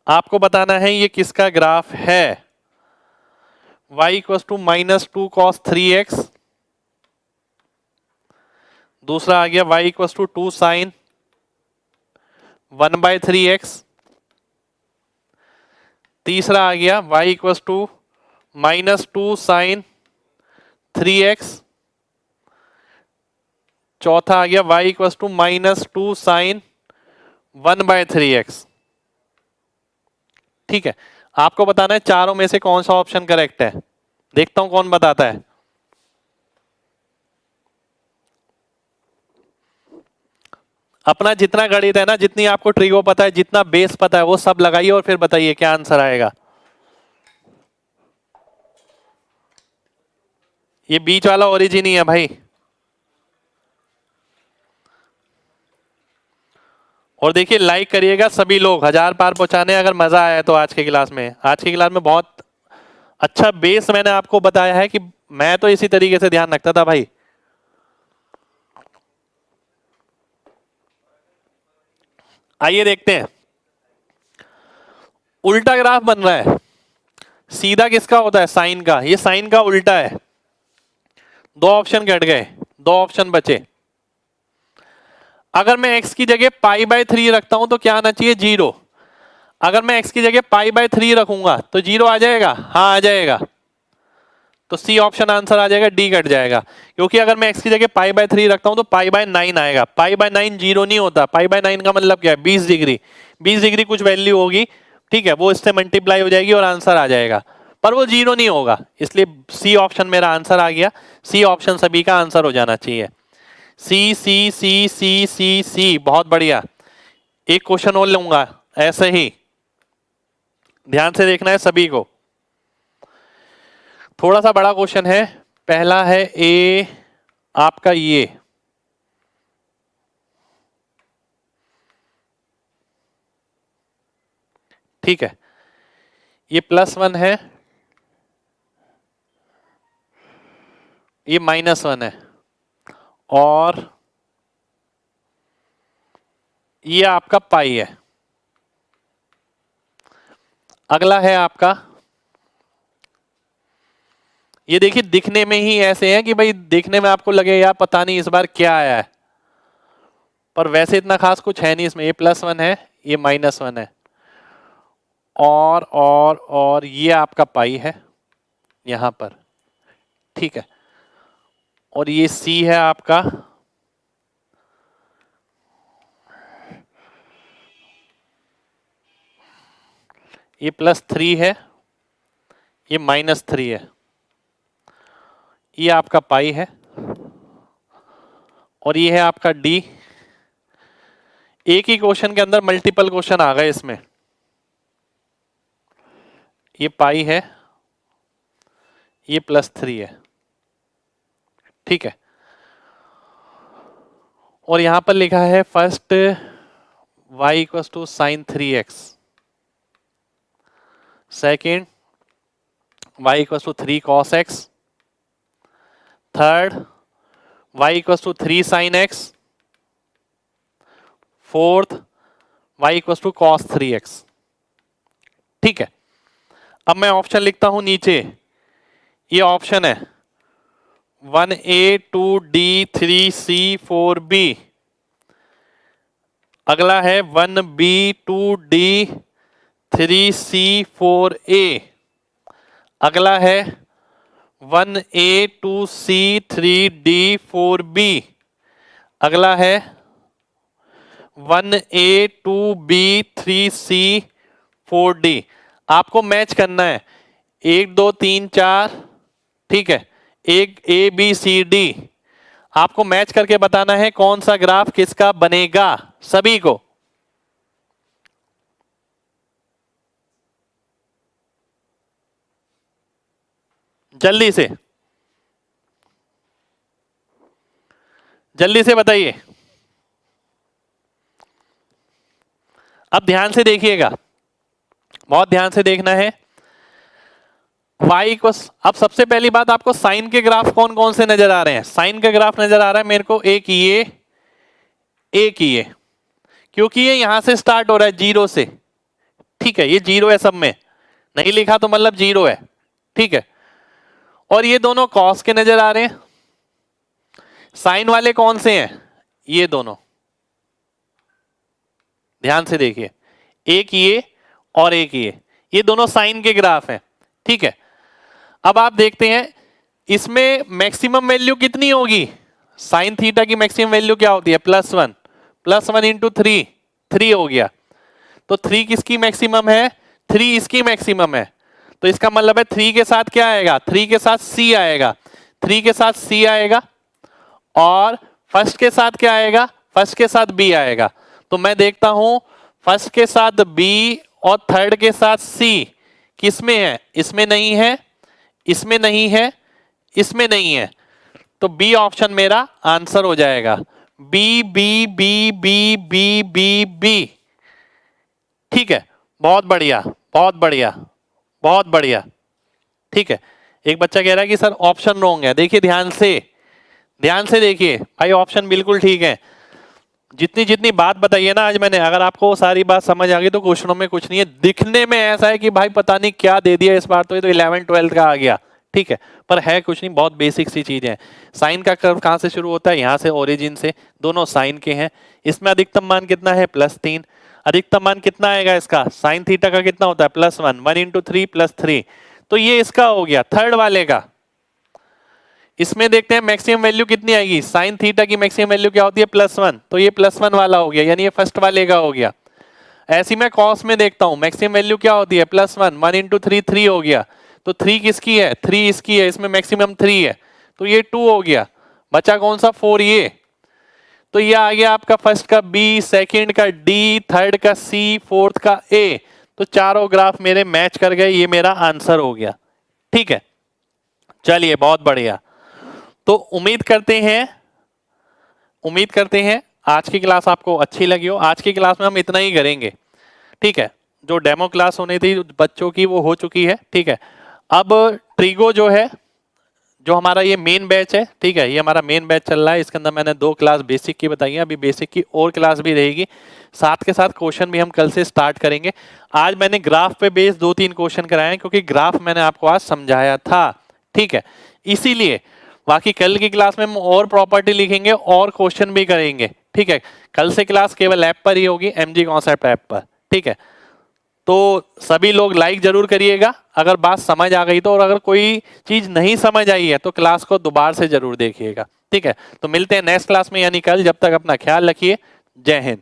आपको बताना है ये किसका ग्राफ है। y = -2 cos 3x, दूसरा आ गया y = 2 sin 1/3x, तीसरा आ गया y = -2 sin 3x, चौथा आ गया y = -2 sin 1/3x, ठीक है। आपको बताना है चारों में से कौन सा ऑप्शन करेक्ट है, देखता हूं कौन बताता है। अपना जितना गणित है ना, जितनी आपको ट्रिगो पता है, जितना बेस पता है, वो सब लगाइए और फिर बताइए क्या आंसर आएगा। ये बीच वाला ओरिजिन ही है भाई। और देखिए लाइक करिएगा सभी लोग, 1000 पार पहुंचाने। अगर मजा आया तो आज के क्लास में, आज की क्लास में बहुत अच्छा बेस मैंने आपको बताया है कि मैं तो इसी तरीके से ध्यान रखता था भाई। आइए देखते हैं, उल्टा ग्राफ बन रहा है। सीधा किसका होता है? साइन का। ये साइन का उल्टा है। दो ऑप्शन कट गए, दो ऑप्शन बचे। अगर मैं x की जगह π/3 रखता हूं तो क्या आना चाहिए? 0। अगर मैं x की जगह π/3 रखूंगा तो 0 आ जाएगा? हाँ आ जाएगा। तो सी ऑप्शन आंसर आ जाएगा, डी कट जाएगा। क्योंकि अगर मैं x की जगह π/3 रखता हूं तो π/9 आएगा। π/9 0 नहीं होता। π/9 का मतलब क्या है? 20 डिग्री। 20 डिग्री कुछ वैल्यू होगी, ठीक है, वो इससे मल्टीप्लाई हो जाएगी और आंसर आ जाएगा, पर वो 0 नहीं होगा। इसलिए सी ऑप्शन मेरा आंसर आ गया। सी ऑप्शन सभी का आंसर हो जाना चाहिए। सी सी सी सी सी सी, बहुत बढ़िया। एक क्वेश्चन और लूंगा ऐसे ही, ध्यान से देखना है सभी को। थोड़ा सा बड़ा क्वेश्चन है। पहला है ए आपका ये, ठीक है, ये +1 है, ये -1 है, और ये आपका पाई है। अगला है आपका, ये देखिए दिखने में ही ऐसे है कि भाई देखने में आपको लगे यार पता नहीं इस बार क्या आया है, पर वैसे इतना खास कुछ है नहीं इसमें। ये +1 है, ये -1 है, और ये आपका पाई है यहां पर, ठीक है, और ये सी है आपका, ये +3 है, ये -3 है, ये आपका पाई है, और ये है आपका डी। एक ही क्वेश्चन के अंदर मल्टीपल क्वेश्चन आ गए इसमें। ये पाई है, ये +3 है, ठीक है, और यहां पर लिखा है first y = sin 3x, second y = 3 cos x, third y = 3 sin x, fourth y = cos 3x, ठीक है। अब मैं ऑप्शन लिखता हूं नीचे। ये ऑप्शन है 1a 2d 3c 4b। अगला है 1b 2d 3c 4a। अगला है 1a 2c 3d 4b। अगला है 1a 2b 3c 4d। आपको मैच करना है 1 2 3 4, ठीक है, एक ए बी सी डी, आपको मैच करके बताना है कौन सा ग्राफ किसका बनेगा सभी को। जल्दी से, जल्दी से बताइए। अब ध्यान से देखिएगा, बहुत ध्यान से देखना है। y को, अब सबसे पहली बात आपको साइन के ग्राफ कौन कौन से नजर आ रहे हैं? साइन का ग्राफ नजर आ रहा है मेरे को एक ये, एक ये, क्योंकि ये यहां से स्टार्ट हो रहा है 0 से, ठीक है, ये 0 है, सब में नहीं लिखा तो मतलब 0 है, ठीक है। और ये दोनों कॉस के नजर आ रहे हैं। साइन वाले कौन से हैं? ये दोनों, ध्यान से देखिए, एक ये और एक ये दोनों साइन के ग्राफ हैं, ठीक है। अब आप देखते हैं इसमें मैक्सिमम वैल्यू कितनी होगी? साइन थीटा की मैक्सिमम वैल्यू क्या होती है? +1, +1 × 3, 3 हो गया। तो 3 किसकी मैक्सिमम है? 3 इसकी मैक्सिमम है। तो इसका मतलब है 3 के साथ क्या आएगा? 3 के साथ C आएगा, 3 के साथ C आएगा, और फर्स्ट के साथ क्या आएगा? फर्स्ट के साथ B आएगा। तो मैं देखता हूं फर्स्ट के साथ B और थर्ड के साथ C किस में है? इसमें नहीं है, इसमें नहीं है, इसमें नहीं है, तो बी ऑप्शन मेरा आंसर हो जाएगा। B B B B B B B. ठीक है, बहुत बढ़िया बहुत बढ़िया बहुत बढ़िया। ठीक है, एक बच्चा कह रहा है कि सर ऑप्शन रॉन्ग है। देखिए ध्यान से देखिए भाई, ऑप्शन बिल्कुल ठीक है। जितनी जितनी बात बताई है ना आज मैंने, अगर आपको वो सारी बात समझ आ गई तो क्वेश्चनों में कुछ नहीं है। दिखने में ऐसा है कि भाई पता नहीं क्या दे दिया इस बार, तो ये तो 11 12 का आ गया। ठीक है, पर है कुछ नहीं, बहुत बेसिक सी चीज है। साइन का कर्व कहां से शुरू होता है? यहां से, ओरिजिन से। दोनों साइन के हैं। इसमें अधिकतम मान कितना है? +3। अधिकतम मान कितना आएगा इसका? साइन थीटा का कितना होता है? +1। 1 इंटू 3 +3। तो ये इसका हो गया, थर्ड वाले का। इसमें देखते हैं मैक्सिमम वैल्यू कितनी आएगी। साइन थीटा की मैक्सिमम वैल्यू क्या होती है? +1। तो ये +1 वाला हो गया, यानी ये फर्स्ट वाले का हो गया। ऐसी मैं कॉस में देखता हूं, मैक्सिमम वैल्यू क्या होती है? +1। 1 इंटू 3 3 हो गया। तो 3 किसकी है? 3 इसकी है, इसमें मैक्सिमम 3 है, तो ये 2 हो गया। बचा कौन सा? 4 ये। तो ये आ गया आपका फर्स्ट का बी, सेकंड का डी, थर्ड का सी, फोर्थ का ए। तो चारों ग्राफ मेरे मैच कर गए, ये मेरा आंसर हो गया। ठीक है, चलिए बहुत बढ़िया। तो उम्मीद करते हैं आज की क्लास आपको अच्छी लगी हो। आज की क्लास में हम इतना ही करेंगे। ठीक है, जो डेमो क्लास होनी थी बच्चों की वो हो चुकी है। ठीक है, अब ट्रिगो जो है, जो हमारा ये मेन बैच है, ठीक है, ये हमारा मेन बैच चल रहा है। इसके अंदर मैंने 2 क्लास बेसिक की बताई है, अभी बेसिक की और क्लास भी रहेगी। साथ के साथ क्वेश्चन भी हम कल से स्टार्ट करेंगे। आज मैंने ग्राफ पे बेस 2-3 क्वेश्चन कराए हैं, क्योंकि ग्राफ मैंने आपको आज समझाया था। ठीक है, इसीलिए बाकी कल की क्लास में हम और प्रॉपर्टी लिखेंगे और क्वेश्चन भी करेंगे। ठीक है, कल से क्लास केवल ऐप पर ही होगी, एमजी कॉन्सेप्ट ऐप पर। ठीक है, तो सभी लोग लाइक जरूर करिएगा अगर बात समझ आ गई तो, और अगर कोई चीज नहीं समझ आई है तो क्लास को दोबारा से जरूर देखिएगा। ठीक है, तो मिलते हैं नेक्स्ट क्लास में, यानी कल। जब तक अपना ख्याल रखिए। जय हिंद।